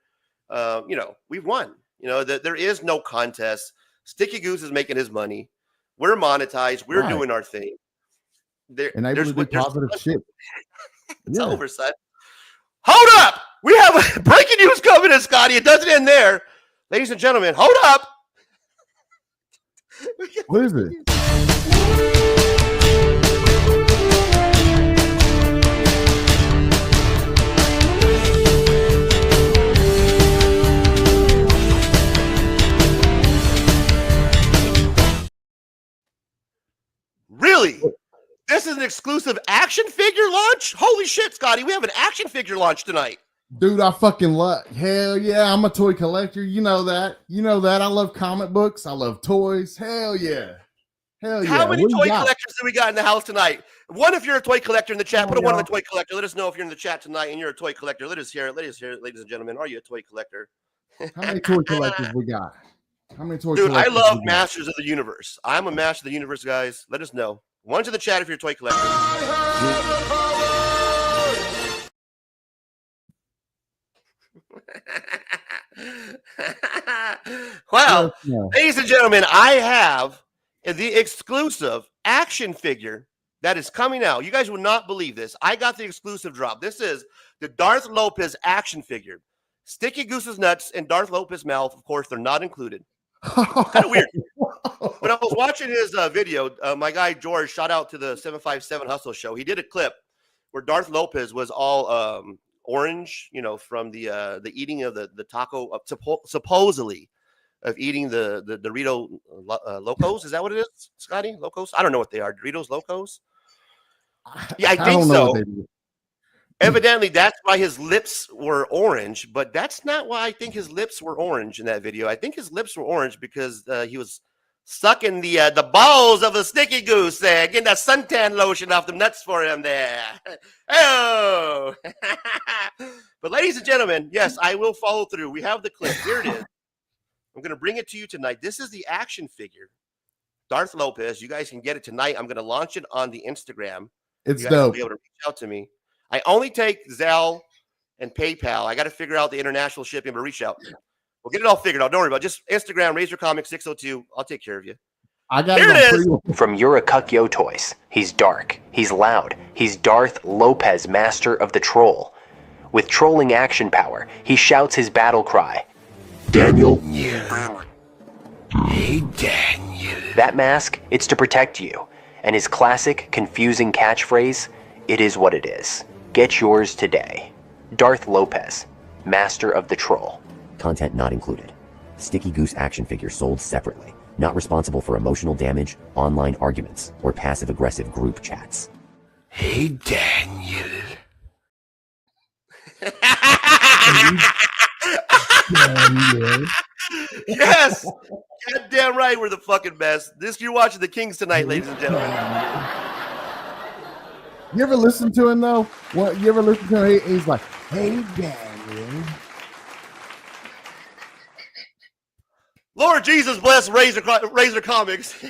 we've won. There is no contest. Sticky Goose is making his money. We're monetized. We're doing our thing. And able to do positive shit. It's over, son. Hold up! We have a breaking news coming in, Scotty. It doesn't end there. Ladies and gentlemen, hold up! What is it? Really? This is an exclusive action figure launch? Holy shit, Scotty. We have an action figure launch tonight. Dude, I fucking love. Hell yeah, I'm a toy collector. You know that. I love comic books. I love toys. Hell yeah. Hell yeah. How many toy collectors do we got in the house tonight? One, if you're a toy collector in the chat, put a one in the toy collector. Let us know if you're in the chat tonight and you're a toy collector. Let us hear it, ladies and gentlemen. Are you a toy collector? How many toy collectors we got? How many toy Dude, I collectors love you got? Masters of the Universe. I'm a Master of the Universe, guys. Let us know. One to the chat if you're a toy collector. Well, No. ladies and gentlemen, I have the exclusive action figure that is coming out. You guys will not believe this. I got the exclusive drop. This is the Darth Lopez action figure. Sticky Goose's nuts and Darth Lopez mouth, of course, they're not included. Kind of weird. When I was watching his video, my guy George, shout out to the 757 Hustle Show. He did a clip where Darth Lopez was all orange, you know, from the eating of the taco, supposedly of eating the Dorito Locos. Is that what it is, Scotty? Locos? I don't know what they are. Doritos Locos? Yeah, I think so. Evidently, that's why his lips were orange, but that's not why I think his lips were orange in that video. I think his lips were orange because he was sucking the balls of a sticky goose there, getting that suntan lotion off the nuts for him there. Oh! But ladies and gentlemen, yes, I will follow through. We have the clip. Here it is. I'm going to bring it to you tonight. This is the action figure, Darth Lopez. You guys can get it tonight. I'm going to launch it on the Instagram. It's you guys will dope. be able to reach out to me. I only take Zelle and PayPal. I got to figure out the international shipping, but reach out. We'll get it all figured out. Don't worry about it. Just Instagram, Razor Comics 602. I'll take care of you. I got Here it is. From Eurocuck Yo Toys, he's dark, he's loud, he's Darth Lopez, master of the troll. With trolling action power, he shouts his battle cry. Daniel. Hey, Daniel. That mask, it's to protect you. And his classic, confusing catchphrase, it is what it is. Get yours today. Darth Lopez, master of the troll. Content not included. Sticky Goose action figure sold separately. Not responsible for emotional damage, online arguments, or passive-aggressive group chats. Hey, Daniel. Yes. Goddamn right, we're the fucking best. You're watching the Kings tonight, ladies and gentlemen. You ever listen to him though? What you ever listen to him? He's like, "Hey, Daniel." Lord Jesus bless Razor Comics.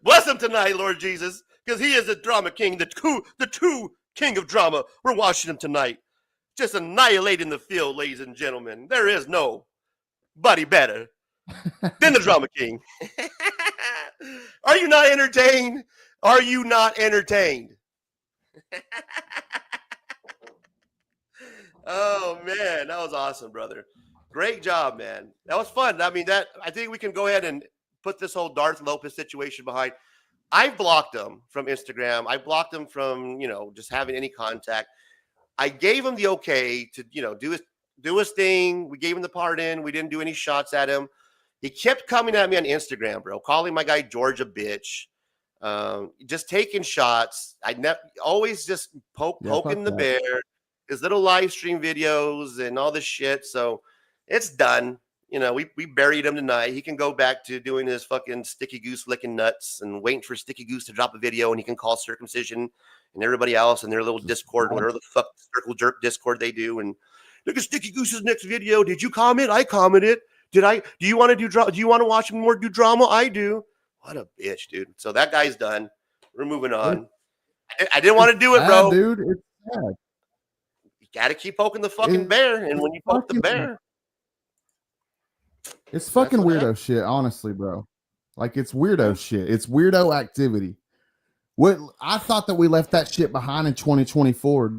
Bless him tonight, Lord Jesus, because he is the drama king, the true king of drama. We're watching him tonight. Just annihilating the field, ladies and gentlemen. There is nobody better than the drama king. Are you not entertained? Are you not entertained? Oh man, that was awesome, brother. Great job, man. That was fun. I mean, I think we can go ahead and put this whole Darth Lopez situation behind. I blocked him from Instagram. I blocked him from, just having any contact. I gave him the okay to, do his thing. We gave him the pardon. We didn't do any shots at him. He kept coming at me on Instagram, bro, calling my guy George a bitch. Just taking shots. Always just poking the bear, his little live stream videos and all this shit. So it's done. We buried him tonight. He can go back to doing his fucking Sticky Goose licking nuts and waiting for Sticky Goose to drop a video, and he can call Circumcision and everybody else in their little Discord, whatever the fuck Circle Jerk Discord they do. And look at Sticky Goose's next video. Did you comment? I commented. Do you want to do drama? Do you want to watch more do drama? I do. What a bitch, dude. So that guy's done. We're moving on. I didn't want to do it, bro. Dude, it's sad. You got to keep poking the fucking bear. And when you poke the bear, it's fucking weirdo shit, honestly, bro. Like, it's weirdo shit. It's weirdo activity. What I thought that we left that shit behind in 2024.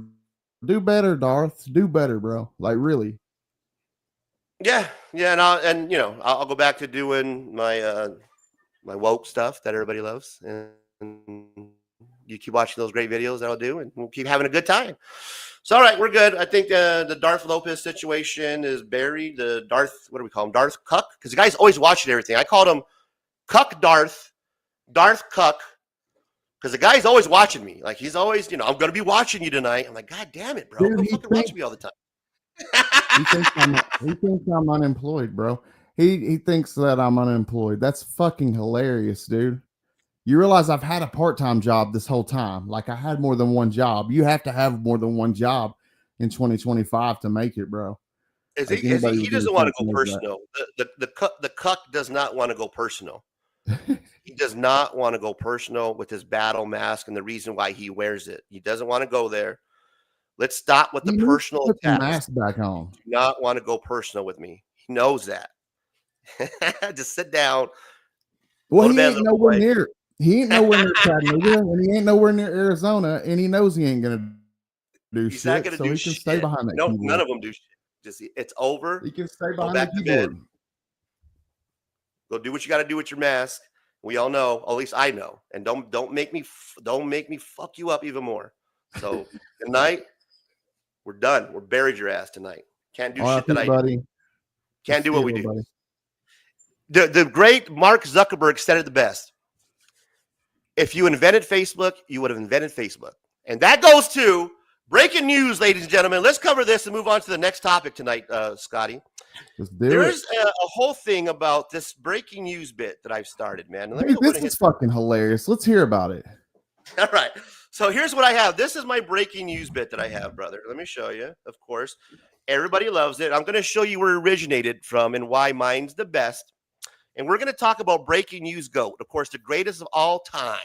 Do better, Darth. Do better, bro. Like, really. Yeah. And I'll go back to doing my my woke stuff that everybody loves, and you keep watching those great videos that I'll do, and we'll keep having a good time. So, all right, we're good. I think the Darth Lopez situation is buried. The Darth, what do we call him? Darth Cuck? Because the guy's always watching everything. I called him Cuck Darth Cuck, because the guy's always watching me. Like, he's always, I'm going to be watching you tonight. I'm like, God damn it, bro. Dude, Don't fucking watch me all the time. He thinks I'm unemployed, bro. He thinks that I'm unemployed. That's fucking hilarious, dude. You realize I've had a part-time job this whole time. Like, I had more than one job. You have to have more than one job in 2025 to make it, bro. He doesn't want to go personal. The cuck does not want to go personal. He does not want to go personal with his battle mask and the reason why he wears it. He doesn't want to go there. Let's stop with the personal attacks. Mask back on. Do not want to go personal with me. He knows that. Just sit down. Well, he ain't nowhere near. He ain't nowhere near Chattanooga, and he ain't nowhere near Arizona, and he knows he ain't gonna do He's shit. not gonna so do he shit. can stay behind that. No, keyboard. none of them do shit. Just it's over. He can stay Go behind back the to bed. keyboard. Go do what you got to do with your mask. We all know, at least I know. And don't make me fuck you up even more. So tonight, we're done. We're buried your ass tonight. Can't do shit that I do. Can't do what we do. Buddy. The great Mark Zuckerberg said it the best. If you invented Facebook, you would have invented Facebook. And that goes to breaking news, ladies and gentlemen. Let's cover this and move on to the next topic tonight, Scotty. There's a whole thing about this breaking news bit that I've started, man. Hey, this is fucking hilarious. Let's hear about it. All right. So here's what I have. This is my breaking news bit that I have, brother. Let me show you. Of course, everybody loves it. I'm going to show you where it originated from and why mine's the best. And we're going to talk about breaking news GOAT, of course, the greatest of all time.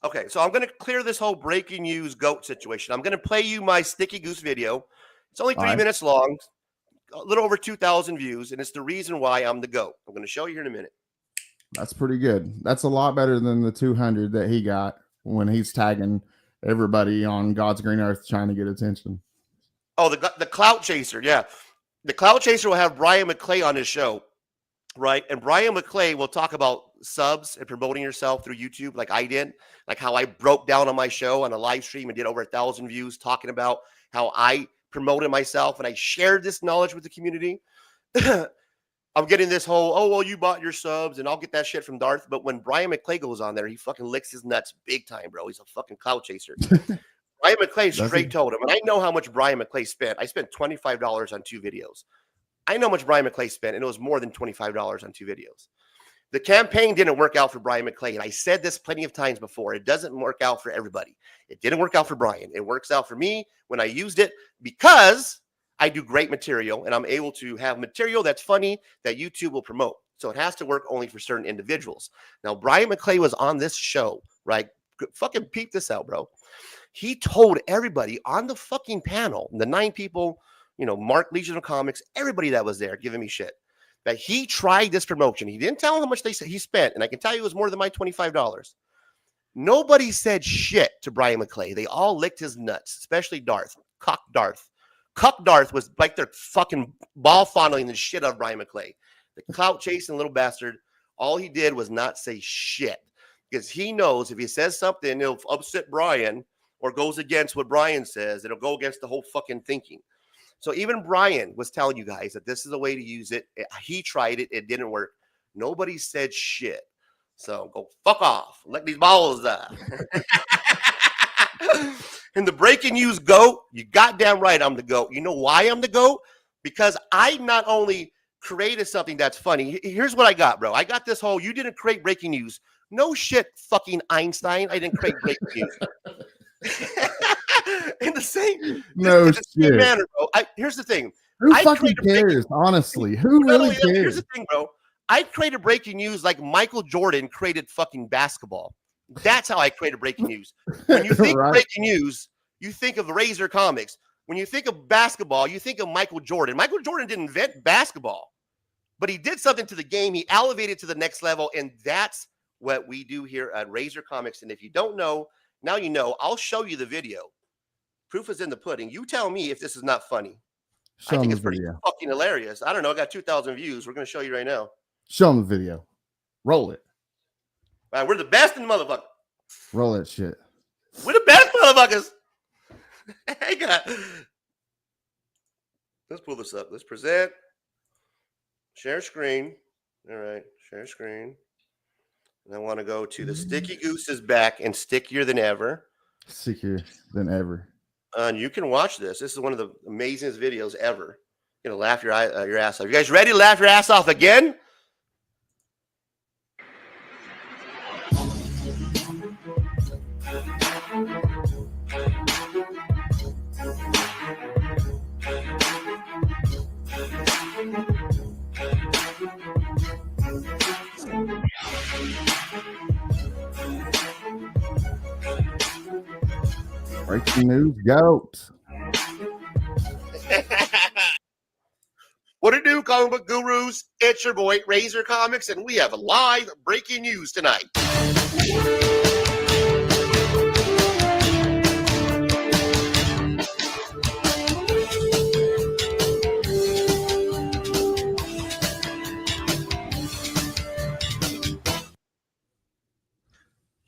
Okay, so I'm going to clear this whole breaking news GOAT situation. I'm going to play you my Sticky Goose video. It's only 3 minutes long, a little over 2,000 views, and it's the reason why I'm the GOAT. I'm going to show you here in a minute. That's pretty good. That's a lot better than the 200 that he got when he's tagging everybody on God's green earth trying to get attention. Oh, the clout chaser, yeah. The clout chaser will have Brian McClay on his show, right? And Brian McClay will talk about subs and promoting yourself through YouTube like I did, like how I broke down on my show on a live stream and did over 1,000 views talking about how I promoted myself and I shared this knowledge with the community. I'm getting this whole, oh, well, you bought your subs and I'll get that shit from Darth. But when Brian McClay goes on there, he fucking licks his nuts big time, bro. He's a fucking clout chaser. Brian McClay straight told him, and I know how much Brian McClay spent. I spent $25 on 2 videos. I know how much Brian McClay spent, and it was more than $25 on 2 videos. The campaign didn't work out for Brian McClay, and I said this plenty of times before. It doesn't work out for everybody. It didn't work out for Brian. It works out for me when I used it because I do great material, and I'm able to have material that's funny that YouTube will promote. So it has to work only for certain individuals. Now, Brian McClay was on this show, right? Fucking peep this out, bro. He told everybody on the fucking panel, the 9 people, you know, Mark Legion of Comics, everybody that was there giving me shit, that he tried this promotion. He didn't tell them how much he spent, and I can tell you it was more than my $25. Nobody said shit to Brian McClay. They all licked his nuts, especially Darth. Cuck Darth. Cuck Darth was like they're fucking ball fondling the shit out of Brian McClay. The clout chasing little bastard. All he did was not say shit because he knows if he says something, it'll upset Brian or goes against what Brian says. It'll go against the whole fucking thinking. So even Brian was telling you guys that this is a way to use it. He tried it. It didn't work. Nobody said shit. So go fuck off. Let these balls die. And the breaking news GOAT, you goddamn right I'm the GOAT. You know why I'm the GOAT? Because I not only created something that's funny. Here's what I got, bro. I got this whole, you didn't create breaking news. No shit, fucking Einstein. I didn't create breaking news. In the same manner, bro. Here's the thing. Who fucking cares, honestly? Who really cares? Here's the thing, bro. I created breaking news like Michael Jordan created fucking basketball. That's how I created breaking news. When you think of breaking news, you think of Razor Comics. When you think of basketball, you think of Michael Jordan. Michael Jordan didn't invent basketball, but he did something to the game. He elevated to the next level, and that's what we do here at Razor Comics. And if you don't know, now you know. I'll show you the video. Proof is in the pudding. You tell me if this is not funny. I think it's pretty fucking hilarious. I don't know. I got 2,000 views. We're going to show you right now. Show them the video. Roll it. Man, we're the best in the motherfucker. Roll that shit. We're the best motherfuckers. Hey, God. Let's pull this up. Let's present. Share screen. All right. Share screen. And I want to go to the Sticky Goose is back and stickier than ever. Stickier than ever. And you can watch this. This is one of the amazingest videos ever. You're gonna laugh your ass off. You guys ready to laugh your ass off again? Breaking news, goat. What it do, comic book gurus? It's your boy Razor Comics, and we have a live breaking news tonight.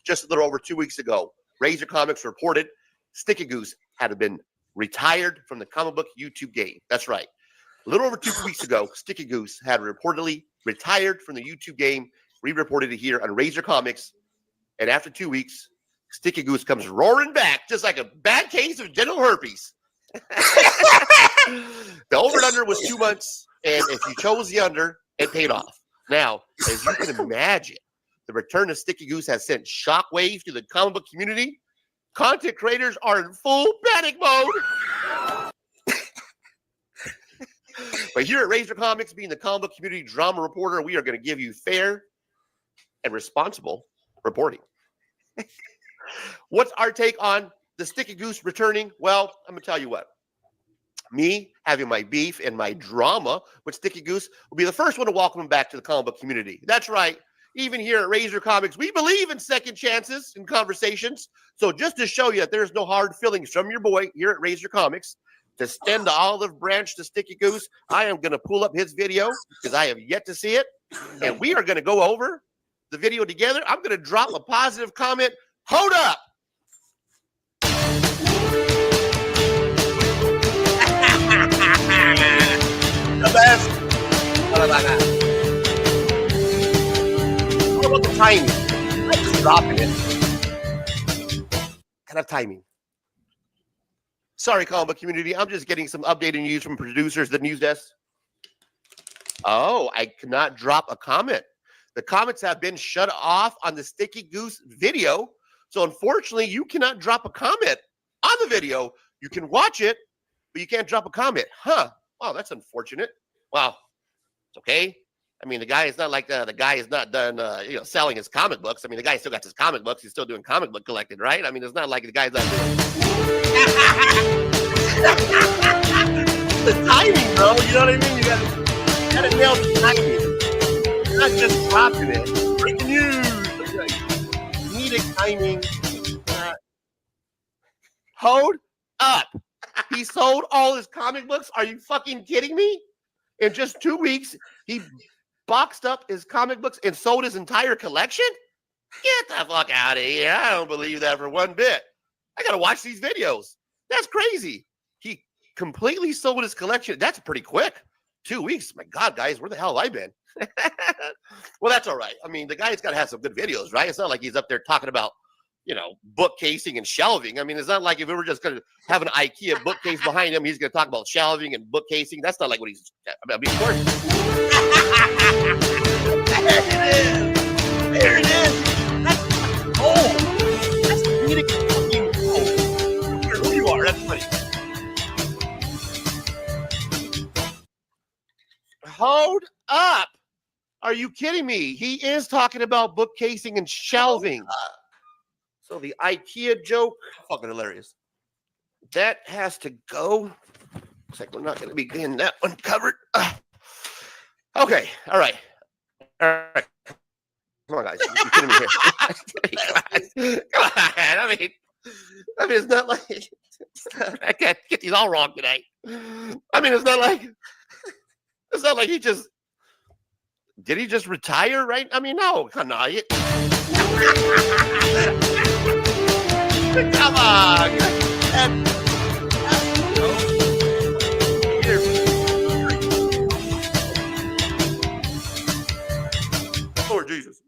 Just a little over 2 weeks ago, Razor Comics reported Sticky Goose had been retired from the comic book YouTube game. That's right. A little over 2 weeks ago, Sticky Goose had reportedly retired from the YouTube game. We reported it here on Razor Comics. And after 2 weeks, Sticky Goose comes roaring back, just like a bad case of genital herpes. The over and under was 2 months. And if you chose the under, it paid off. Now, as you can imagine, the return of Sticky Goose has sent shockwaves to the comic book community. Content creators are in full panic mode. But here at Razor Comics, being the comic book community drama reporter, we are going to give you fair and responsible reporting. What's our take on the Sticky Goose returning? Well, I'm going to tell you what. Me having my beef and my drama with Sticky Goose will be the first one to welcome him back to the comic book community. That's right. Even here at Razor Comics, we believe in second chances and conversations. So just to show you that there's no hard feelings from your boy here at Razor Comics, to extend the olive branch to Sticky Goose, I am going to pull up his video because I have yet to see it. And we are going to go over the video together. I'm going to drop a positive comment. Hold up. The best. What about that? What about the timing? I'm just dropping it. Kind of timing. Sorry, comic book community. I'm just getting some updated news from producers, the news desk. Oh, I cannot drop a comment. The comments have been shut off on the Sticky Goose video. So unfortunately, you cannot drop a comment on the video. You can watch it, but you can't drop a comment. Huh. Wow, that's unfortunate. Wow. It's okay. I mean, the guy is not like the guy is not done, selling his comic books. I mean, the guy still got his comic books. He's still doing comic book collecting, right? I mean, it's not like the guy's not doing the timing, bro. You know what I mean? You gotta nail the timing. You're not just dropping it. Breaking news. Comedic timing. Hold up. He sold all his comic books. Are you fucking kidding me? In just 2 weeks, he boxed up his comic books and sold his entire collection? Get the fuck out of here. I don't believe that for one bit. I got to watch these videos. That's crazy. He completely sold his collection. That's pretty quick. 2 weeks. My God, guys, where the hell have I been? Well, that's all right. I mean, the guy's got to have some good videos, right? It's not like he's up there talking about, bookcasing and shelving. I mean, it's not like if we were just going to have an IKEA bookcase behind him, he's going to talk about shelving and bookcasing. That's not like what he's, I mean, of course. There it is. There it is. That's That's comedic fucking gold. I don't care who you are. That's funny. Hold up. Are you kidding me? He is talking about bookcasing and shelving. So the IKEA joke, fucking hilarious. That has to go. Looks like we're not going to be getting that one covered. Okay, all right. All right. Come on, guys. You're kidding me here. Come on. I mean, it's not like I can't get these all wrong tonight. I mean, it's not like he just did he just retire, right? I mean, no, come on. Come on. Lord Jesus.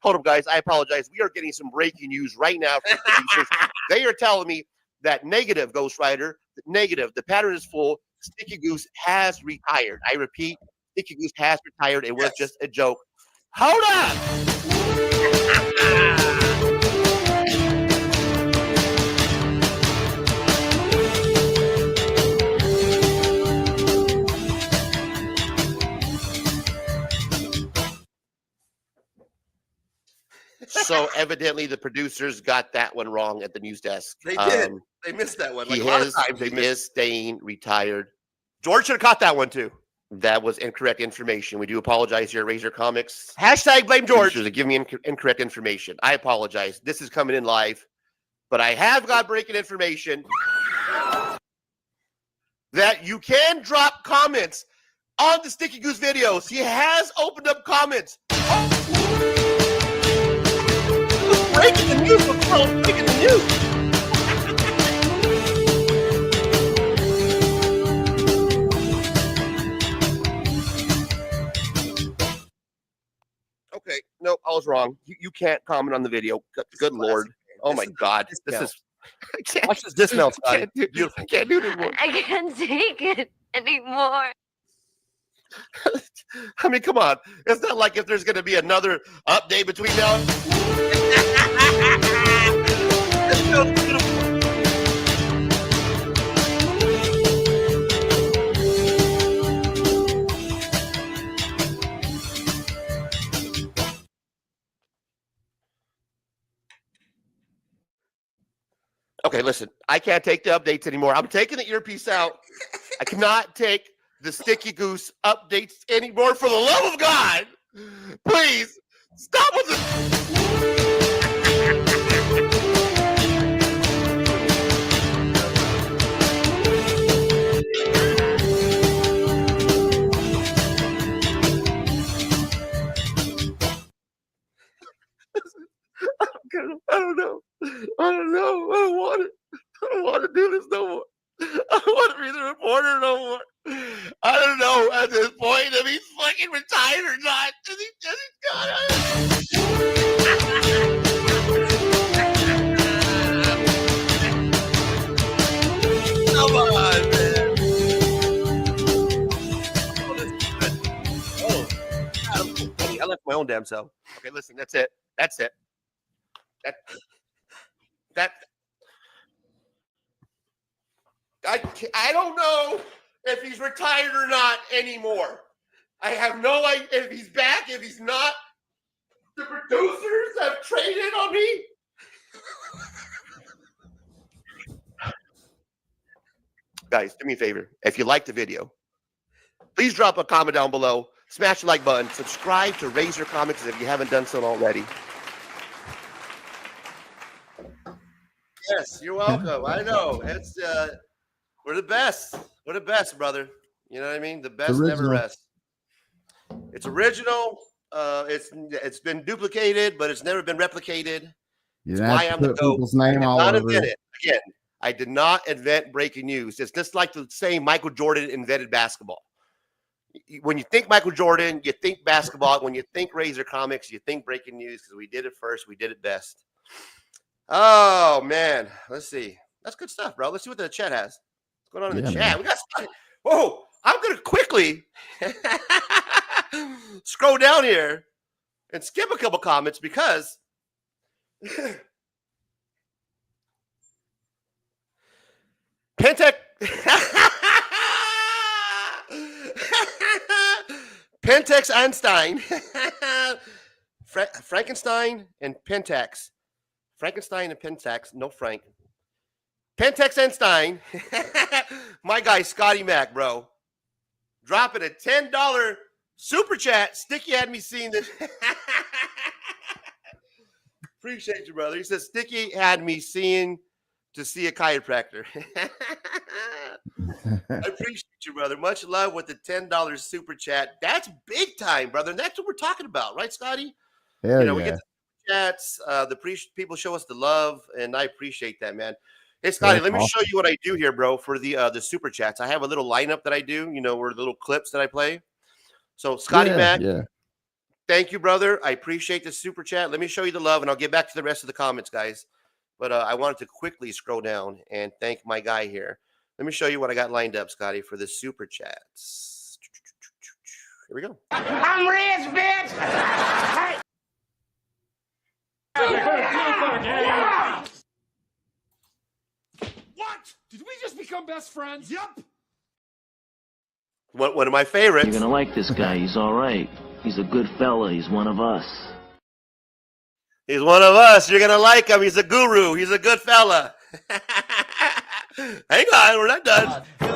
Hold up, guys. I apologize. We are getting some breaking news right now from the producers. They are telling me that negative, Ghost Rider, negative, the pattern is full. Sticky Goose has retired. I repeat, Sticky Goose has retired. It was just a joke. Hold up! So evidently the producers got that one wrong at the news desk. They did. They missed that one. Like He a lot of times he is staying retired. George should have caught that one too. That was incorrect information. We do apologize here at Razor Comics. Hashtag blame George. Producers give me incorrect information. I apologize. This is coming in live, but I have got breaking information that you can drop comments on the Sticky Goose videos. He has opened up comments. Breaking the news, bro. Breaking the news. Okay, no, I was wrong. You can't comment on the video. Good Lord. Oh my God. This is. Watch this dismount, Scotty. Beautiful. I can't do it anymore. I can't take it anymore. I mean, come on. It's not like if there's going to be another update between now and. This feels beautiful. Okay, listen, I can't take the updates anymore. I'm taking the earpiece out. I cannot take the Sticky Goose updates anymore. For the love of God, please stop with this. I don't know. I don't want it. I don't want to do this no more. I don't want to be the reporter no more. I don't know at this point if he's fucking retired or not. Is he just Come on, man. Oh, this is good. Oh, I'm so funny. I left my own damn self. Okay, listen, that's it. That's it. That I don't know if he's retired or not anymore. I have no idea if he's back, if he's not. The producers have traded on me. Guys, do me a favor. If you like the video, please drop a comment down below. Smash the like button. Subscribe to Razor Comics if you haven't done so already. Yes, you're welcome. I know. It's we're the best. We're the best, brother. You know what I mean? The best never rests. It's original. It's been duplicated, but it's never been replicated. That's why I'm the GOAT. I did not invent it. Again, I did not invent breaking news. It's just like the saying Michael Jordan invented basketball. When you think Michael Jordan, you think basketball. When you think Razor Comics, you think breaking news because we did it first. We did it best. Oh, man. Let's see. That's good stuff, bro. Let's see what the chat has. What's going on in the chat? Man. We got. Whoa. I'm going to quickly scroll down here and skip a couple comments because Pentex Einstein, Frankenstein and Pentax. Frankenstein and Pentax, no Frank. Pentex Einstein, my guy Scotty Mac, bro, dropping a $10 super chat. Sticky had me seeing this. Appreciate you, brother. He says Sticky had me seeing to see a chiropractor. I appreciate you, brother. Much love with the $10 super chat. That's big time, brother. And that's what we're talking about, right, Scotty? Hell we yeah. get the chats. People show us the love, and I appreciate that, man. Hey, Scotty, let me show you what I do here, bro, for the super chats. I have a little lineup that I do, where the little clips that I play. So, Scotty Mac, thank you, brother. I appreciate the super chat. Let me show you the love, and I'll get back to the rest of the comments, guys. But I wanted to quickly scroll down and thank my guy here. Let me show you what I got lined up, Scotty, for the super chats. Here we go. I'm rich, bitch! What? Did we just become best friends? Yep. One of my favorites. You're gonna like this guy. He's all right. He's a good fella. He's one of us. He's one of us. You're gonna like him. He's a guru. He's a good fella. Hang on, we're not done. One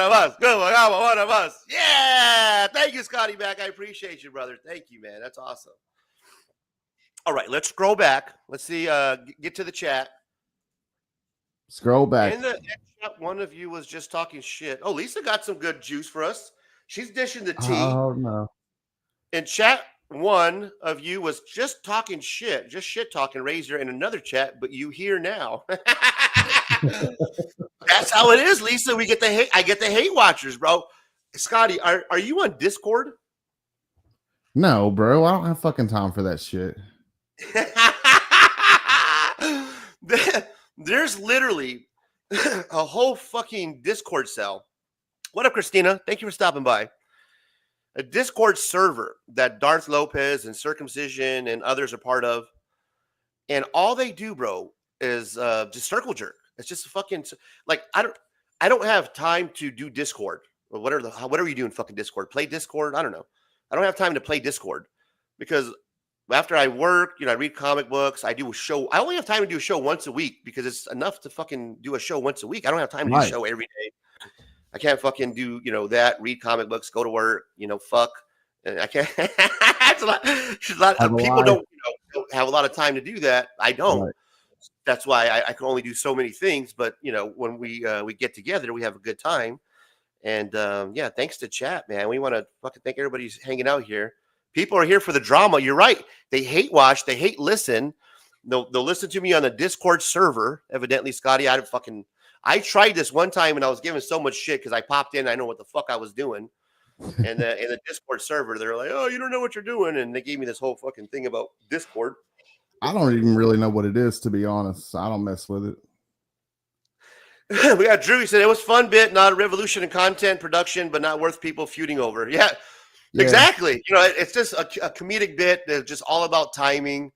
of us. One of us. Yeah. Thank you, Scotty Back. I appreciate you, brother. Thank you, man. That's awesome. All right, let's scroll back. Let's see. Get to the chat. Scroll back. In the chat, one of you was just talking shit. Oh, Lisa got some good juice for us. She's dishing the tea. Oh no. In chat, one of you was just talking shit, just shit talking Razor in another chat, but you here now. That's how it is, Lisa. We get the hate. I get the hate watchers, bro. Scotty, are you on Discord? No, bro. I don't have fucking time for that shit. There's literally a whole fucking Discord cell. What up, Christina? Thank you for stopping by. A Discord server that Darth Lopez and Circumcision and others are part of. And all they do, bro, is just circle jerk. It's just fucking like I don't have time to do Discord or whatever you do in fucking Discord. Play Discord. I don't know. I don't have time to play Discord because after I work, I read comic books. I do a show. I only have time to do a show once a week because it's enough to fucking do a show once a week. I don't have time to do a show every day. I can't fucking do, that, read comic books, go to work, fuck. And I can't. It's a lot of people don't have a lot of time to do that. I don't. Right. That's why I can only do so many things. But, when we get together, we have a good time. And, yeah, thanks to chat, man. We want to fucking thank everybody who's hanging out here. People are here for the drama. You're right. They hate watch. They hate listen. They'll listen to me on the Discord server. Evidently, Scotty, I tried this one time and I was given so much shit because I popped in. I know what the fuck I was doing. And in the Discord server, they're like, oh, you don't know what you're doing. And they gave me this whole fucking thing about Discord. I don't even really know what it is, to be honest. I don't mess with it. We got Drew. He said it was fun bit, not a revolution in content production, but not worth people feuding over. Yeah. Exactly. It's just a comedic bit that's just all about timing.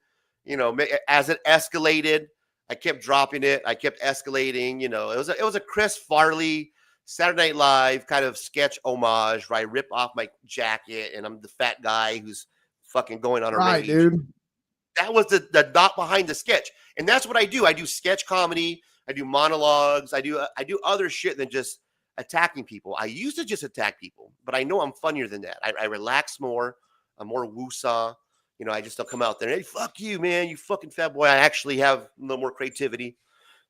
As it escalated, I kept dropping it. I kept escalating. It was a Chris Farley Saturday Night Live kind of sketch homage where I rip off my jacket and I'm the fat guy who's fucking going on a rage. Dude. That was the dot behind the sketch, and that's what I do. I do sketch comedy. I do monologues. I do other shit than just attacking people. I used to just attack people, but I know I'm funnier than that. I relax more. I'm more woo-saw. I just don't come out there and, hey, fuck you, man, you fucking fat boy. I actually have a little more creativity.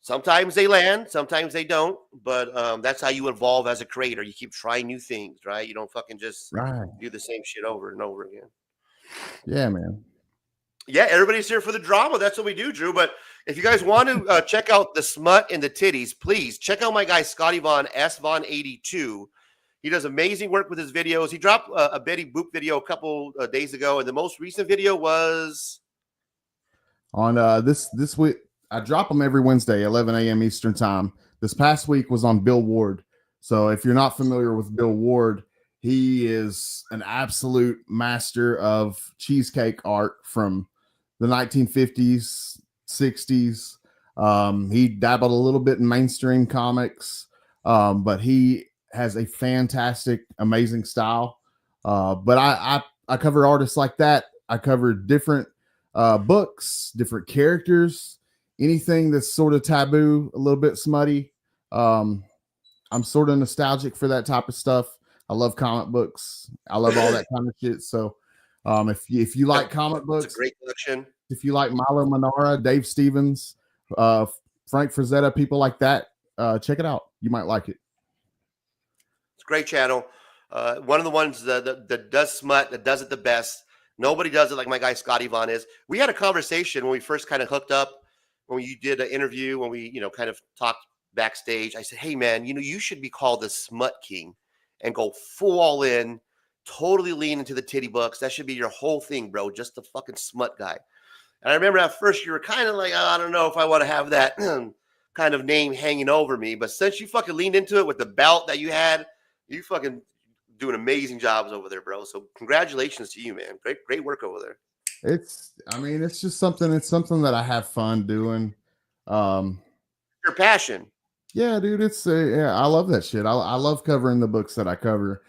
Sometimes they land, sometimes they don't, but that's how you evolve as a creator. You keep trying new things, right? You don't fucking just do the same shit over and over again. Yeah, man. Yeah, everybody's here for the drama. That's what we do, Drew. But if you guys want to check out the smut and the titties, please check out my guy, Scotty Vaughn, SVaughn82. He does amazing work with his videos. He dropped a Betty Boop video a couple days ago, and the most recent video was on this week. I drop them every Wednesday, 11 a.m. Eastern time. This past week was on Bill Ward. So if you're not familiar with Bill Ward, he is an absolute master of cheesecake art from the 1950s, 60s. He dabbled a little bit in mainstream comics, but he has a fantastic, amazing style. But I cover artists like that. I cover different books, different characters, anything that's sort of taboo, a little bit smutty. I'm sort of nostalgic for that type of stuff. I love comic books. I love all that kind of shit. So if you like comic books, it's a great collection. If you like Milo Manara, Dave Stevens, Frank Frazetta, people like that, check it out. You might like it. It's a great channel. One of the ones that does smut, that does it the best. Nobody does it like my guy Scotty Vaughn is. We had a conversation when we first kind of hooked up, when you did an interview, when we, kind of talked backstage. I said, hey, man, you should be called the Smut King and go full all in, totally lean into the titty books. That should be your whole thing, bro. Just the fucking smut guy. And I remember at first you were kind of like, oh, I don't know if I want to have that kind of name hanging over me. But since you fucking leaned into it with the belt that you had, you fucking doing amazing jobs over there, bro. So congratulations to you, man. Great work over there. I mean, it's just something. It's something that I have fun doing. Your passion. Yeah, dude. Yeah, I love that shit. I love covering the books that I cover.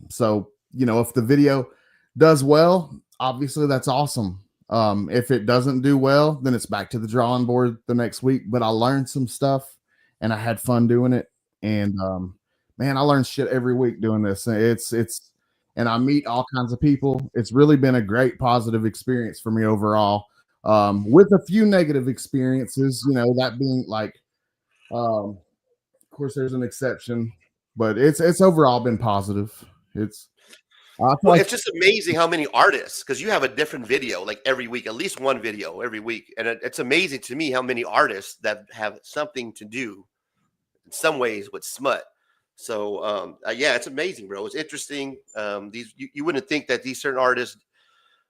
So if the video does well, obviously that's awesome. If it doesn't do well, then it's back to the drawing board the next week. But I learned some stuff, and I had fun doing it. And man, I learn shit every week doing this. And I meet all kinds of people. It's really been a great positive experience for me overall. With a few negative experiences, that being like, of course, there's an exception, but it's overall been positive. It's just amazing how many artists, because you have a different video like every week, at least one video every week, and it's amazing to me how many artists that have something to do in some ways with smut. So yeah, it's amazing, bro. It's interesting. These you wouldn't think that these certain artists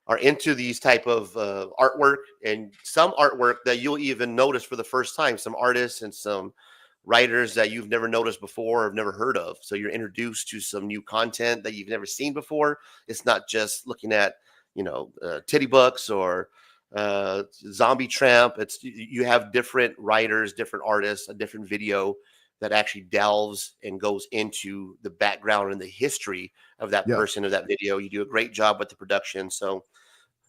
are into these type of artwork, and some artwork that you'll even notice for the first time. Some artists and some writers that you've never noticed before or have never heard of. So you're introduced to some new content that you've never seen before. It's not just looking at titty books or zombie tramp. You have different writers, different artists, a different video that actually delves and goes into the background and the history of that person of that video. You do a great job with the production. So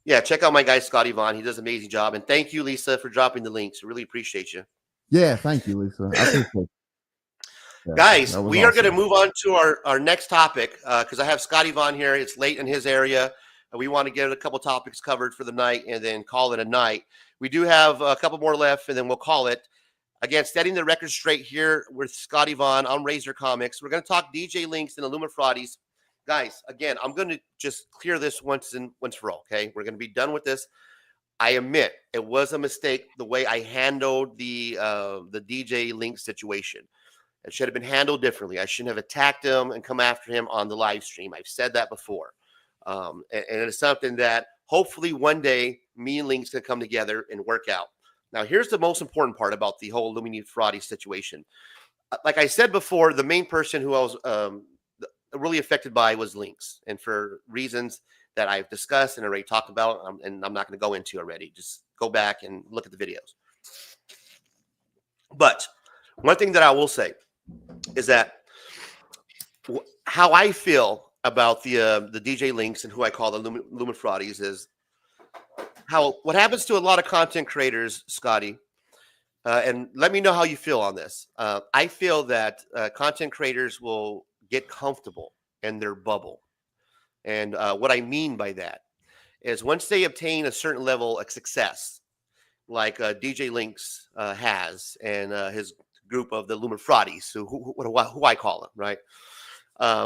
yeah, check out my guy, SVaughn. He does an amazing job. And thank you, Lisa, for dropping the links. I really appreciate you. Yeah, thank you, Lisa. I appreciate it. Yeah, guys, we awesome. are going to move on to our next topic because I have SVaughn here. It's late in his area. We want to get a couple topics covered for the night and then call it a night. We do have a couple more left, and then we'll call it. Again, setting the record straight here with SVaughn on Razor Comics. We're going to talk DJ Linx and Ilumifraudies. Guys, again, I'm going to just clear this once for all, okay? We're going to be done with this. I admit it was a mistake the way I handled the DJ Linx situation. It should have been handled differently. I shouldn't have attacked him and come after him on the live stream. I've said that before. And it's something that hopefully one day me and Linx can come together and work out. Now, here's the most important part about the whole Ilumifraudies situation. Like I said before, the main person who I was really affected by was Linx. And for reasons that I've discussed and already talked about, and I'm not going to go into already. Just go back and look at the videos. But one thing that I will say is that how I feel about the DJ Linx and who I call the Ilumifraudies is what happens to a lot of content creators, Scotty, and let me know how you feel on this. I feel that content creators will get comfortable in their bubble. And what I mean by that is once they obtain a certain level of success, like DJ Linx has and his group of the Ilumifraudies, who I call them, right?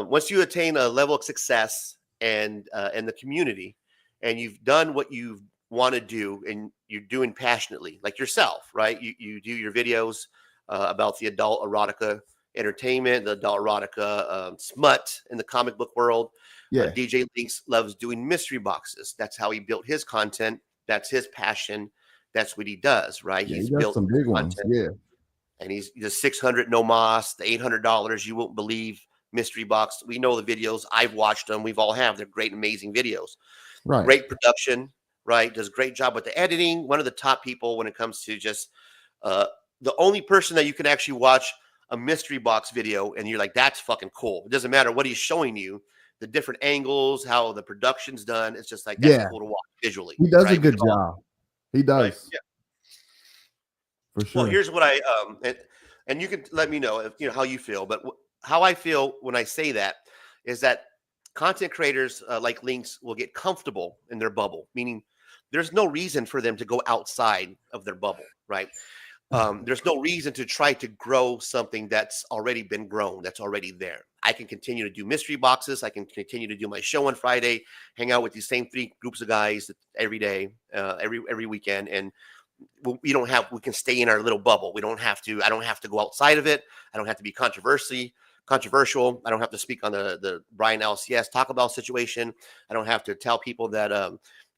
Once you attain a level of success and in the community, and you've done what you want to do, and you're doing passionately, like yourself, right? You do your videos about the adult erotica entertainment, the adult erotica smut in the comic book world. Yeah. DJ Linx loves doing mystery boxes. That's how he built his content. That's his passion. That's what he does, right? Yeah, He's he built some big ones. Yeah. And he's the $600 no mas, the $800. You won't believe mystery box. We know the videos. I've watched them. We've all have. They're great, amazing videos. Right. Great production. Right. Does a great job with the editing. One of the top people when it comes to just the only person that you can actually watch a mystery box video and you're like, that's fucking cool. It doesn't matter what he's showing you, the different angles, how the production's done. It's just like, that's cool to watch visually. He does a good job. He does. Right? Yeah. For sure. Well, here's what I and you can let me know if how you feel, but how I feel when I say that is that content creators like Linx will get comfortable in their bubble, meaning there's no reason for them to go outside of their bubble, right? There's no reason to try to grow something that's already been grown, that's already there. I can continue to do mystery boxes. I can continue to do my show on Friday, hang out with these same 3 groups of guys every day, every weekend. And we can stay in our little bubble. I don't have to go outside of it. I don't have to be controversial. I don't have to speak on the Brian LCS Taco Bell situation. I don't have to tell people that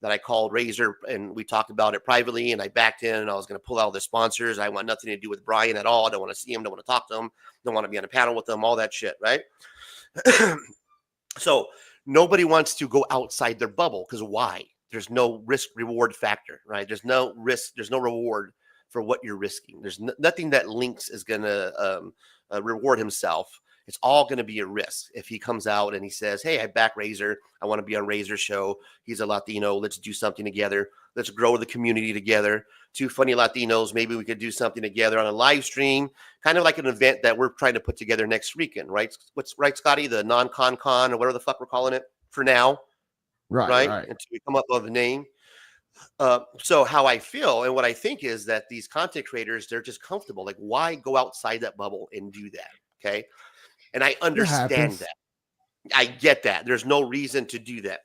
that I called Razor and we talked about it privately, and I backed in and I was going to pull out the sponsors. I want nothing to do with Brian at all. I don't want to see him. Don't want to talk to him. Don't want to be on a panel with them, all that shit. Right. So nobody wants to go outside their bubble because why? There's no risk reward factor, right? There's no risk. There's no reward for what you're risking. There's nothing that Linx is going to reward himself. It's all going to be a risk. If he comes out and he says, hey, I back Razor. I want to be on Razor's show. He's a Latino. Let's do something together. Let's grow the community together. Two funny Latinos. Maybe we could do something together on a live stream, kind of like an event that we're trying to put together next weekend, right? What's right, Scotty? The non-con or whatever the fuck we're calling it for now. Right. Until we come up with a name. So how I feel and what I think is that these content creators, they're just comfortable. Like, why go outside that bubble and do that? Okay. And I understand that. I get that. There's no reason to do that.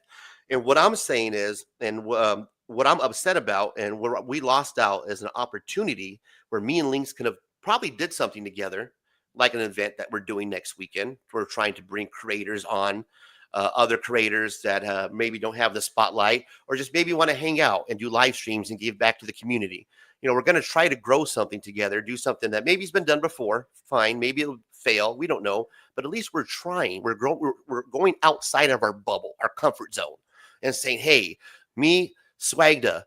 And what I'm saying is, and what I'm upset about and where we lost out is an opportunity where me and Linx could have probably did something together, like an event that we're doing next weekend. We're trying to bring creators on, other creators that maybe don't have the spotlight or just maybe want to hang out and do live streams and give back to the community. You know, we're going to try to grow something together, do something that maybe has been done before. Fine. Maybe it'll fail. We don't know, but at least we're trying. We're going outside of our bubble, our comfort zone, and saying, hey, me, Swagda,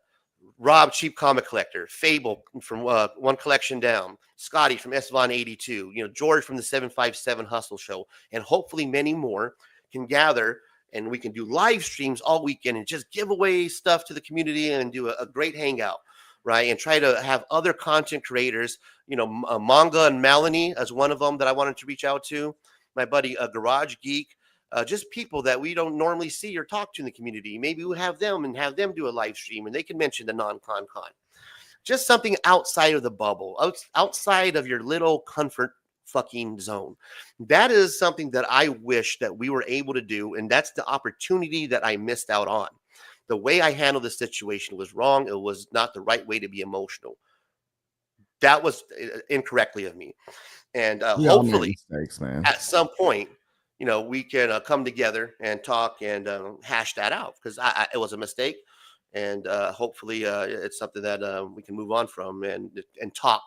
Rob, Cheap Comic Collector, Fable from One Collection Down, Scotty from SVaughn82, you know, George from the 757 Hustle Show, and hopefully many more can gather and we can do live streams all weekend and just give away stuff to the community and do a great hangout, right? And try to have other content creators, you know, Manga and Melanie as one of them that I wanted to reach out to, my buddy Garage Geek, just people that we don't normally see or talk to in the community. Maybe we'll have them and have them do a live stream and they can mention the non-con. Just something outside of the bubble, outside of your little comfort fucking zone. That is something that I wish that we were able to do, and that's the opportunity that I missed out on. The way I handled the situation was wrong. It was not the right way to be emotional. That was incorrectly of me. And hopefully mistakes, man. At some point, you know, we can come together and talk and hash that out because it was a mistake. And hopefully it's something that we can move on from and talk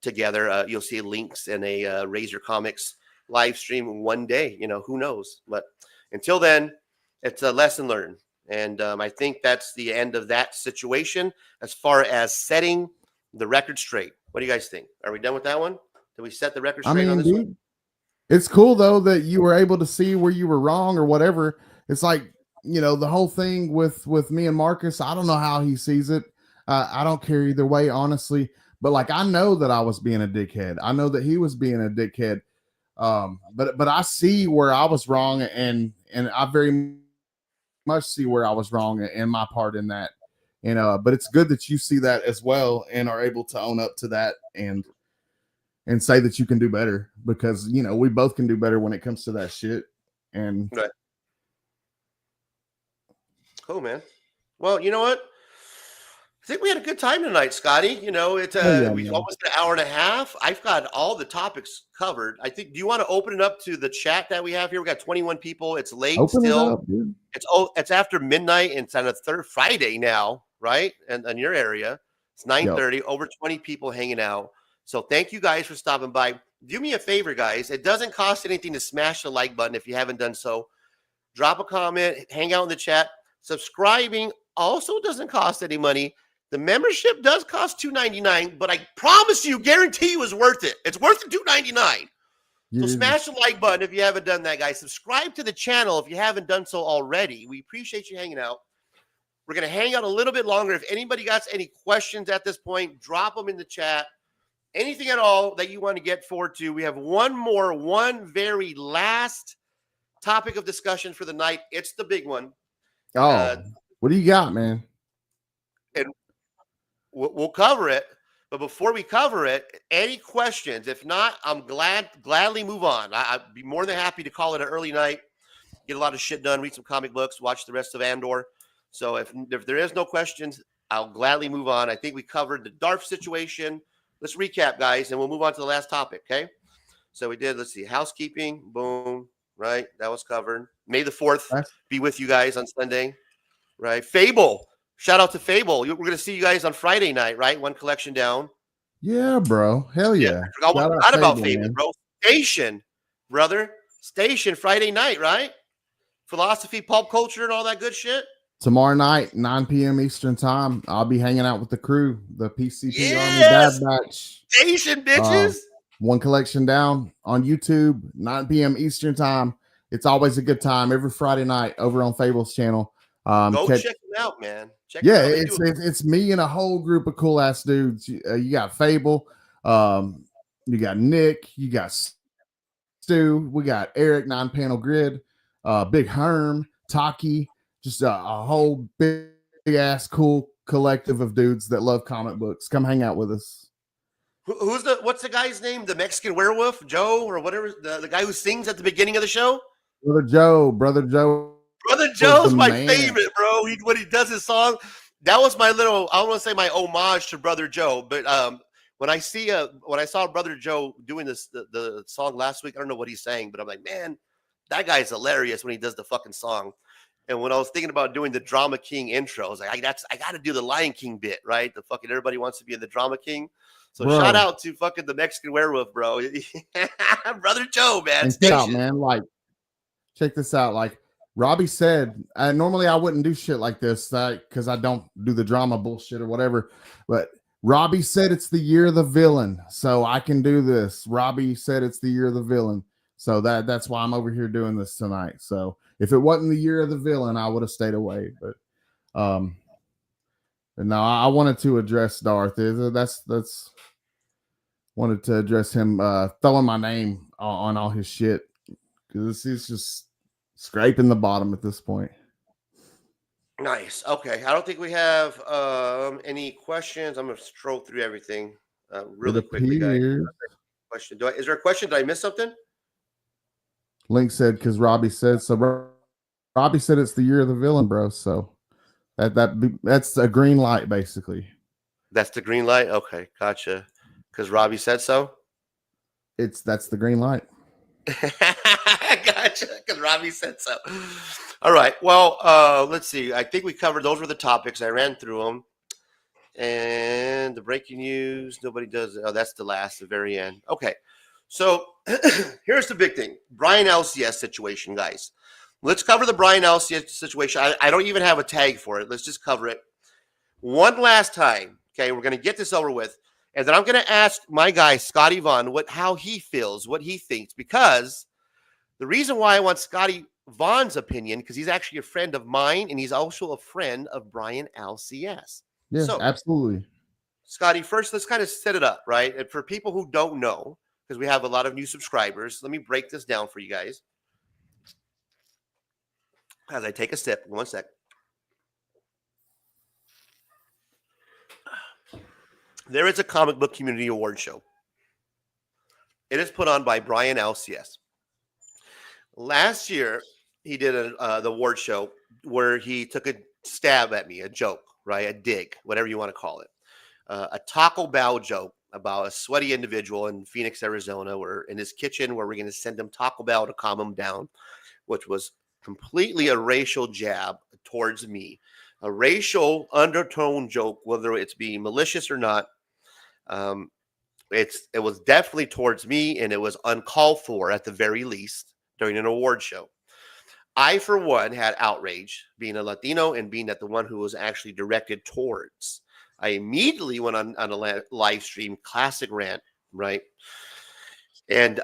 together. You'll see Linx in a Razor Comics live stream one day. You know, who knows? But until then, it's a lesson learned. And I think that's the end of that situation as far as setting the record straight. What do you guys think? Are we done with that one? Did we set the record straight on this one? It's cool, though, that you were able to see where you were wrong or whatever. It's like, you know, the whole thing with me and Marcus, I don't know how he sees it. I don't care either way, honestly. But, like, I know that I was being a dickhead. I know that he was being a dickhead. But I see where I was wrong, and I very much see where I was wrong and my part in that. And but it's good that you see that as well and are able to own up to that and say that you can do better, because, you know, we both can do better when it comes to that shit. And right. Cool, man. Well, you know what? I think we had a good time tonight, Scotty. You know, we almost an hour and a half. I've got all the topics covered. I think. Do you want to open it up to the chat that we have here? We got 21 people. It's late still. It's after midnight. And it's on a third Friday now, right? And in your area, it's 9:30. Over 20 people hanging out. So thank you guys for stopping by. Do me a favor, guys. It doesn't cost anything to smash the like button if you haven't done so. Drop a comment. Hang out in the chat. Subscribing also doesn't cost any money. The membership does cost $2.99, but I promise you, guarantee you, is worth it. It's worth the $2.99. So smash the like button if you haven't done that, guys. Subscribe to the channel if you haven't done so already. We appreciate you hanging out. We're going to hang out a little bit longer. If anybody got any questions at this point, drop them in the chat. Anything at all that you want to get forward to. We have one very last topic of discussion for the night. It's the big one. Oh, what do you got, man? And we'll cover it. But before we cover it, any questions? If not, I'm gladly move on. I'd be more than happy to call it an early night, get a lot of shit done, read some comic books, watch the rest of Andor. So if there is no questions, I'll gladly move on. I think we covered the Darth situation. Let's recap, guys, and we'll move on to the last topic, okay? So we did, let's see, housekeeping, boom, right? That was covered. May the 4th be with you guys on Sunday. right? Fable. Shout out to Fable. We're going to see you guys on Friday night, right? One collection down. Yeah, bro. Hell yeah. I Shout out forgot about Fable, Fable, man. bro. Station, brother. Station Friday night, right? Philosophy, pulp culture, and all that good shit. Tomorrow night, 9 p.m. Eastern time, I'll be hanging out with the crew, the PCP Army Bad Batch. Station, bitches. One collection down on YouTube, 9 p.m. Eastern time. It's always a good time every Friday night over on Fable's channel. Go check them out, man. It's me and a whole group of cool ass dudes. You got Fable, you got Nick, you got Stu, we got Eric, 9-panel grid, Big Herm, Taki, just a whole big ass cool collective of dudes that love comic books. Come hang out with us. What's the guy's name? The Mexican werewolf, Joe, or whatever, the guy who sings at the beginning of the show? Brother Joe's my favorite, bro. When he does his song, that was my little, I don't want to say my homage to Brother Joe, but when I saw Brother Joe doing the song last week, I don't know what he's saying, but I'm like, man, that guy's hilarious when he does the fucking song. And when I was thinking about doing the Drama King intro, I was like, I got to do the Lion King bit, right? The fucking everybody wants to be in the Drama King. So shout out to fucking the Mexican werewolf, bro. Brother Joe, man. Check this out. Like Robbie said, normally I wouldn't do shit like this because I don't do the drama bullshit or whatever. But Robbie said it's the year of the villain, so I can do this. Robbie said it's the year of the villain, so that's why I'm over here doing this tonight. So if it wasn't the year of the villain, I would have stayed away. But no, I wanted to address Darth. That's wanted to address him throwing my name on all his shit because he's just scraping the bottom at this point. Nice. Okay. I don't think we have any questions. I'm going to stroll through everything really quickly, guys. Question. Is there a question? Did I miss something? Linx said, because Robbie said so. Robbie said it's the year of the villain, bro. So that's a green light, basically. That's the green light? Okay. Gotcha. Because Robbie said so? That's the green light. Gotcha. Because Robbie said so. All right. Well, let's see. I think we covered, those were the topics. I ran through them. And the breaking news, nobody does it. Oh, that's the very end. Okay. So here's the big thing. Brian LCS situation, guys. Let's cover the Brian LCS situation. I don't even have a tag for it. Let's just cover it one last time. Okay. We're going to get this over with. And then I'm going to ask my guy, Scotty Vaughn, how he feels, what he thinks, because the reason why I want Scotty Vaughn's opinion, because he's actually a friend of mine, and he's also a friend of Brian LCS. Yeah, so, absolutely. Scotty, first, let's kind of set it up, right? And for people who don't know, because we have a lot of new subscribers, let me break this down for you guys. As I take a sip, 1 sec. There is a comic book community award show. It is put on by Brian LCS. Last year, he did the award show where he took a stab at me, a joke, right? A dig, whatever you want to call it. A Taco Bell joke about a sweaty individual in Phoenix, Arizona, where in his kitchen, where we're going to send him Taco Bell to calm him down, which was completely a racial jab towards me. A racial undertone joke, whether it's being malicious or not. It was definitely towards me, and it was uncalled for at the very least during an award show. I, for one, had outrage being a Latino and being that the one who was actually directed towards. I immediately went on a live stream, classic rant, right? And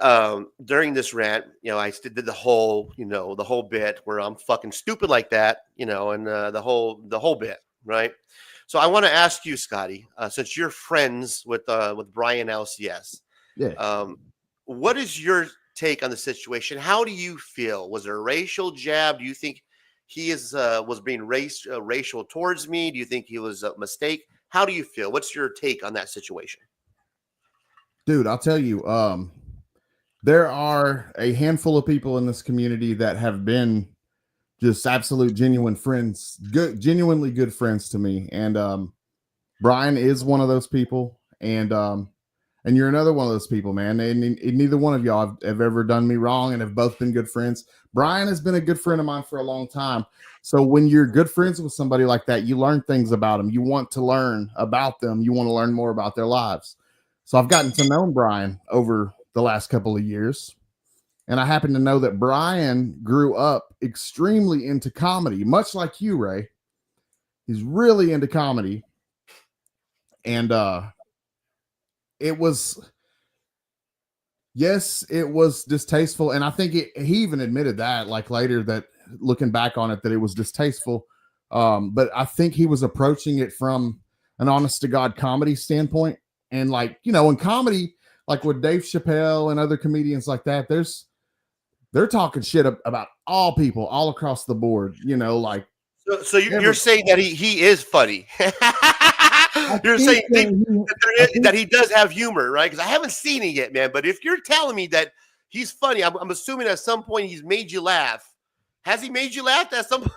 during this rant, I did the whole bit where I'm fucking stupid like that, and the whole bit, right? So I want to ask you, Scotty, since you're friends with Brian LCS, what is your take on the situation? How do you feel? Was there a racial jab? Do you think he was being racial towards me? Do you think he was a mistake? How do you feel? What's your take on that situation? Dude, I'll tell you, there are a handful of people in this community that have been just absolute genuine friends, genuinely good friends to me. And Brian is one of those people. And And you're another one of those people, man. And neither one of y'all have ever done me wrong and have both been good friends. Brian has been a good friend of mine for a long time. So when you're good friends with somebody like that, you learn things about them. You want to learn about them. You want to learn more about their lives. So I've gotten to know Brian over the last couple of years. And I happen to know that Brian grew up extremely into comedy, much like you, Ray. He's really into comedy. And it was distasteful. And I think he even admitted that, like later, that looking back on it, that it was distasteful. But I think he was approaching it from an honest to God comedy standpoint. And like, you know, in comedy, like with Dave Chappelle and other comedians like that, they're talking shit about all people all across the board, you know, like. So you're saying that he is funny. You're saying that he does have humor, right? Because I haven't seen it yet, man. But if you're telling me that he's funny, I'm assuming at some point he's made you laugh. Has he made you laugh at some point?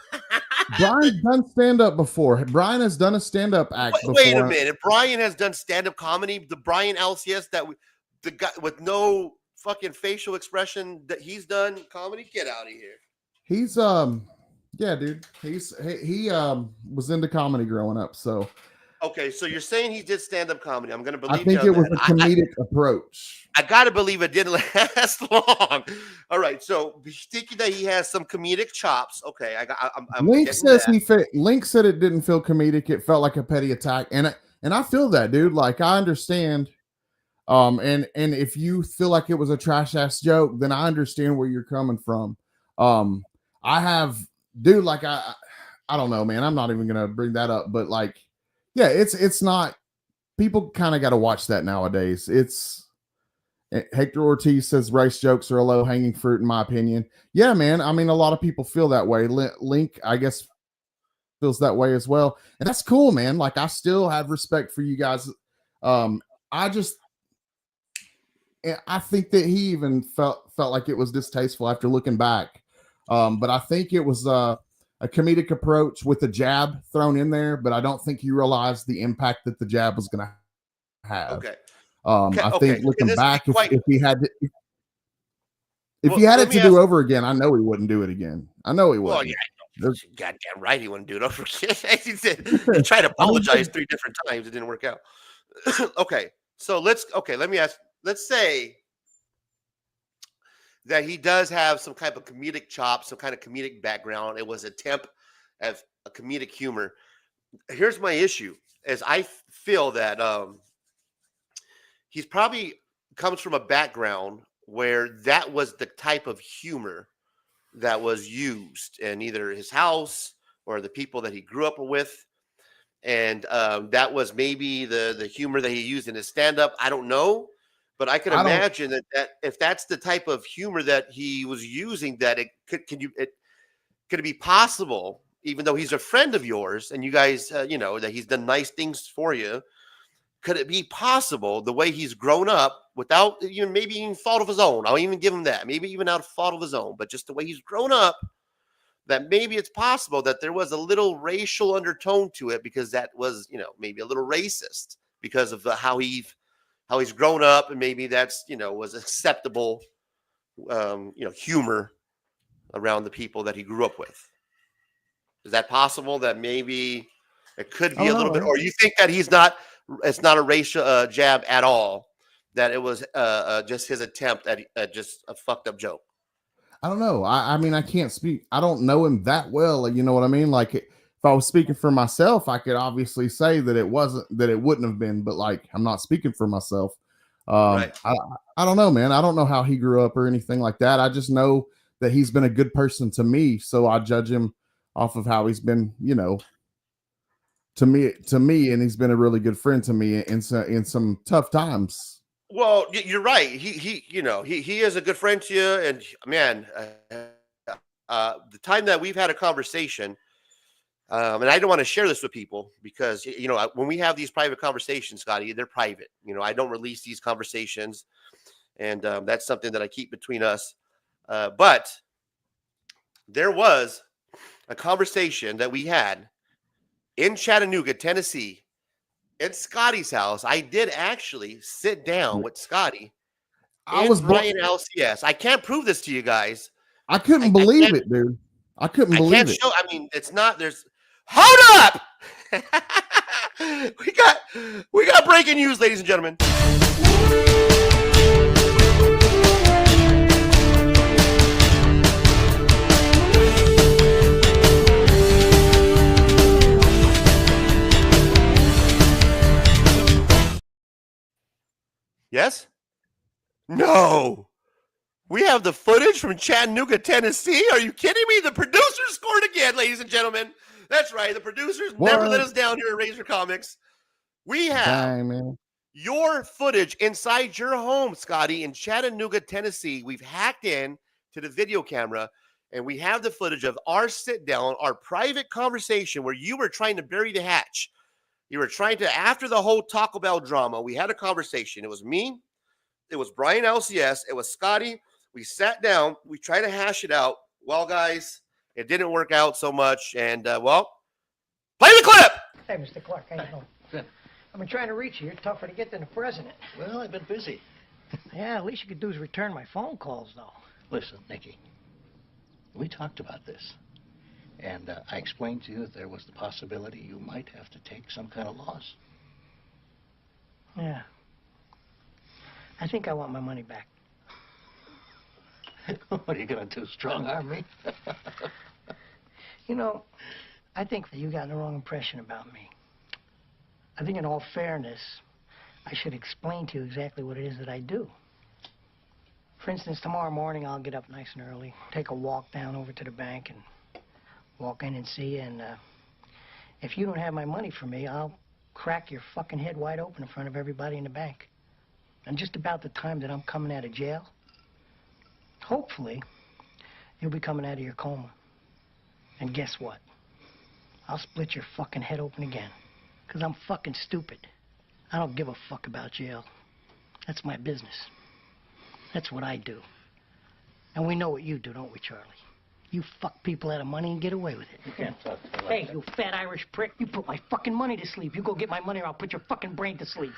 Brian's done stand-up before. Brian has done a stand-up act before. Wait a minute. Brian has done stand-up comedy. The Brian LCS, the guy with no fucking facial expression, that he's done comedy. Get out of here. He's yeah, dude. He was into comedy growing up. So okay, so you're saying he did stand-up comedy. I'm gonna believe. I think it was a comedic approach. I gotta believe it didn't last long. All right, so thinking that he has some comedic chops. Okay, I'm Linx says Linx said it didn't feel comedic. It felt like a petty attack, and I feel that, dude. Like, I understand. And if you feel like it was a trash ass joke, then I understand where you're coming from. I have, dude, like I don't know, man. I'm not even gonna bring that up, but like, yeah, it's not. People kind of got to watch that nowadays. Hector Ortiz says race jokes are a low hanging fruit, in my opinion. Yeah, man. I mean, a lot of people feel that way. Link, I guess, feels that way as well, and that's cool, man. Like, I still have respect for you guys. I think that he even felt like it was distasteful after looking back. But I think it was a comedic approach with a jab thrown in there, but I don't think he realized the impact that the jab was going to have. Okay. I think looking back, if he had to do over again, I know he wouldn't do it again. I know he wouldn't. Well, yeah, goddamn right he wouldn't do it over again. He tried to apologize 3 different times. It didn't work out. Okay. So let me ask, let's say that he does have some kind of comedic chop, some kind of comedic background. It was an attempt at a comedic humor. Here's my issue, is I feel that he's probably comes from a background where that was the type of humor that was used in either his house or the people that he grew up with. And that was maybe the humor that he used in his stand-up. I don't know. But I can imagine that if that's the type of humor that he was using, that could it be possible, even though he's a friend of yours and you guys, that he's done nice things for you, could it be possible the way he's grown up without maybe even fault of his own? I'll even give him that, maybe even out of fault of his own, but just the way he's grown up, that maybe it's possible that there was a little racial undertone to it, because that was, maybe a little racist because of how he's grown up, and maybe that's, was acceptable, humor around the people that he grew up with. Is that possible that maybe it could be a little bit, or you think that it's not a racial jab at all, that it was just his attempt at just a fucked up joke? I don't know. I mean, I can't speak. I don't know him that well. You know what I mean? Like, if I was speaking for myself, I could obviously say that it wouldn't have been, but like, I'm not speaking for myself. Right. I don't know, man. I don't know how he grew up or anything like that. I just know that he's been a good person to me. So I judge him off of how he's been, to me, and he's been a really good friend to me in some tough times. Well, you're right. He is a good friend to you, and man, the time that we've had a conversation, and I don't want to share this with people because, when we have these private conversations, Scotty, they're private. I don't release these conversations, and that's something that I keep between us. But there was a conversation that we had in Chattanooga, Tennessee, at Scotty's house, I did actually sit down with Scotty. I was Brian LCS. I can't prove this to you guys. I couldn't believe it, dude. I couldn't believe it. Show. I mean, it's not. There's. Hold up. we got breaking news, ladies and gentlemen. Yes? No. We have the footage from Chattanooga, Tennessee. Are you kidding me? The producers scored again, ladies and gentlemen. That's right. The producers never let us down here at Razor Comics. We have your footage inside your home, Scotty, in Chattanooga, Tennessee. We've hacked in to the video camera, and we have the footage of our sit down, our private conversation where you were trying to bury the hatch. You were trying to, after the whole Taco Bell drama, we had a conversation. It was me. It was Brian LCS. It was Scotty. We sat down. We tried to hash it out. Well, guys, it didn't work out so much. And, well, play the clip. Hey, Mr. Clark, how you doing? Good. I've been trying to reach you. You're tougher to get than the president. Well, I've been busy. Yeah, at least you could do is return my phone calls, though. Listen, Nikki, we talked about this. And I explained to you that there was the possibility you might have to take some kind of loss. Yeah. I think I want my money back. What are you going to do, strong-arm me? You know, I think that you got the wrong impression about me. I think in all fairness, I should explain to you exactly what it is that I do. For instance, tomorrow morning I'll get up nice and early, take a walk down over to the bank and walk in and see you, and if you don't have my money for me, I'll crack your fucking head wide open in front of everybody in the bank. And just about the time that I'm coming out of jail, hopefully, you'll be coming out of your coma. And guess what? I'll split your fucking head open again. Because I'm fucking stupid. I don't give a fuck about jail. That's my business. That's what I do. And we know what you do, don't we, Charlie? You fuck people out of money and get away with it. You can't talk to me like Hey, that. you fat Irish prick. You put my fucking money to sleep. You go get my money or I'll put your fucking brain to sleep.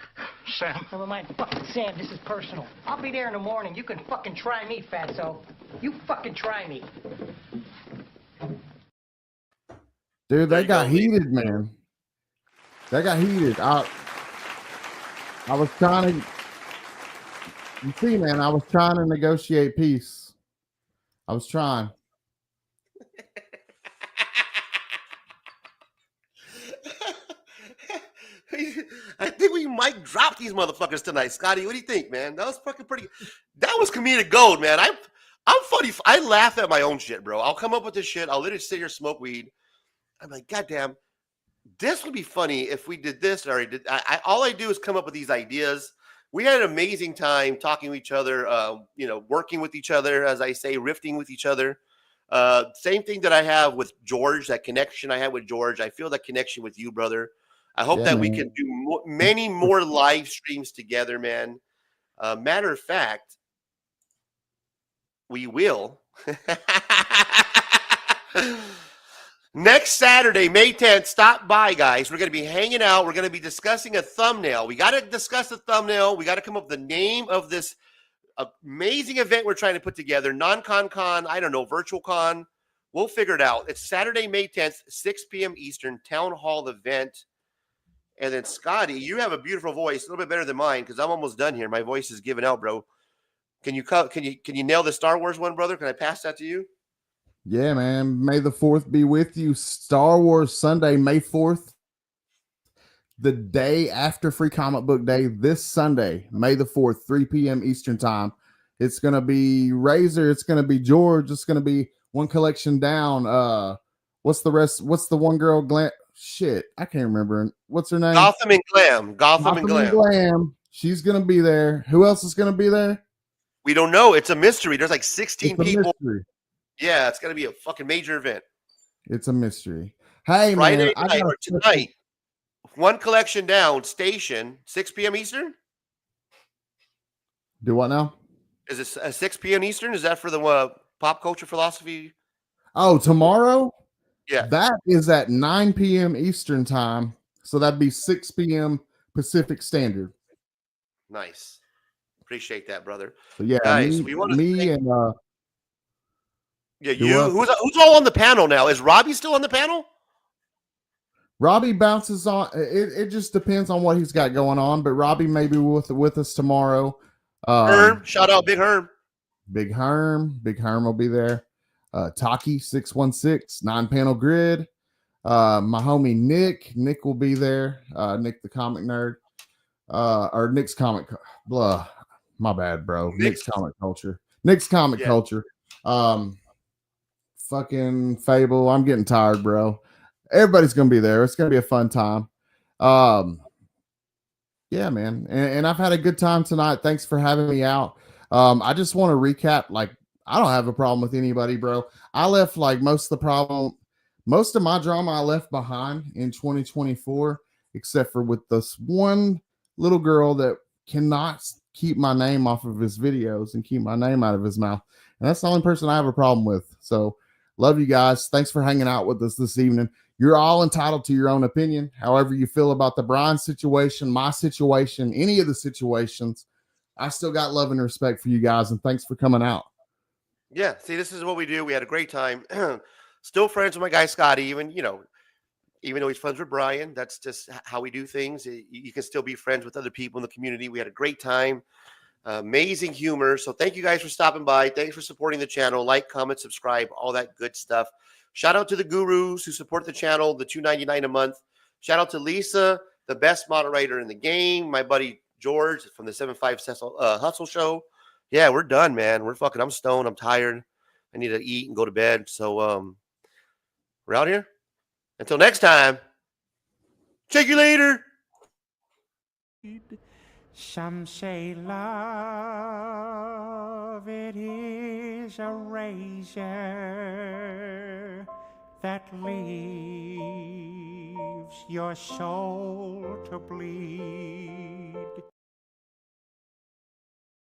Sam. Never mind, fucking Sam. This is personal. I'll be there in the morning. You can fucking try me, fatso. You fucking try me. Dude, they got heated, man. They got heated. I was trying to, you see, man, I was trying to negotiate peace. I was trying. I think we might drop these motherfuckers tonight, Scotty. What do you think, man? That was fucking pretty. That was comedic gold, man. I'm funny. I laugh at my own shit, bro. I'll come up with this shit. I'll literally sit here, smoke weed. I'm like, goddamn, this would be funny if we did this. Or all I do is come up with these ideas. We had an amazing time talking to each other, working with each other, as I say, riffing with each other. Same thing that I have with George, that connection I have with George. I feel that connection with you, brother. I hope that we can do many more live streams together, man. Matter of fact, we will. Next Saturday, May 10th, stop by, guys. We're going to be hanging out. We're going to be discussing a thumbnail. We got to discuss the thumbnail. We got to come up with the name of this amazing event we're trying to put together. Non-con, I don't know, virtual con. We'll figure it out. It's Saturday, May 10th, 6 p.m. Eastern, town hall event. And then, Scotty, you have a beautiful voice, a little bit better than mine, because I'm almost done here. My voice is giving out, bro. Can you nail the Star Wars one, brother? Can I pass that to you? Yeah, man. May the 4th be with you. Star Wars Sunday, May 4th. The day after Free Comic Book Day, this Sunday, May the 4th, 3 p.m. Eastern Time. It's going to be Razor. It's going to be George. It's going to be One Collection Down. What's the rest? What's the one girl? Shit, I can't remember. What's her name? Gotham and Glam. Gotham and Glam. She's going to be there. Who else is going to be there? We don't know. It's a mystery. There's like 16 people. Mystery. Yeah, it's going to be a fucking major event. It's a mystery. Hey, Friday man. night or tonight. One Collection Down station, 6 p.m. Eastern. Do what now? Is it 6 p.m. Eastern? Is that for the pop culture philosophy? Oh, tomorrow? Yeah. That is at 9 p.m. Eastern Time. So that'd be 6 p.m. Pacific Standard. Nice. Appreciate that, brother. So yeah, guys, we want to me thank, and yeah, you. Who's all on the panel now? Is Robbie still on the panel? Robbie bounces on. It just depends on what he's got going on. But Robbie may be with us tomorrow. Herm, shout out Big Herm. Big Herm will be there. Taki 616 9-panel grid. My homie Nick will be there. Nick the comic nerd. Or Nick's comic. Blah. My bad, bro. Nick's comic culture. Nick's comic culture. Fucking Fable. I'm getting tired, bro. Everybody's gonna be there. It's gonna be a fun time. Yeah, man. And I've had a good time tonight. Thanks for having me out. I just want to recap. Like, I don't have a problem with anybody, bro. I left like most of my drama I left behind in 2024, except for with this one little girl that cannot keep my name off of his videos and keep my name out of his mouth. And that's the only person I have a problem with. So love you guys. Thanks for hanging out with us this evening. You're all entitled to your own opinion. However you feel about the Brian situation, my situation, any of the situations, I still got love and respect for you guys. And thanks for coming out. Yeah. See, this is what we do. We had a great time. Still friends with my guy, Scotty, even though he's friends with Brian. That's just how we do things. You can still be friends with other people in the community. We had a great time. Amazing humor. So thank you guys for stopping by. Thanks for supporting the channel. Like, comment, subscribe, all that good stuff. Shout out to the gurus who support the channel, the $2.99 a month. Shout out to Lisa, the best moderator in the game. My buddy George from the 7-5 Hustle Show. Yeah, we're done, man. I'm stoned. I'm tired. I need to eat and go to bed. So we're out here. Until next time. Check you later. Some say love, it is a razor that leaves your soul to bleed.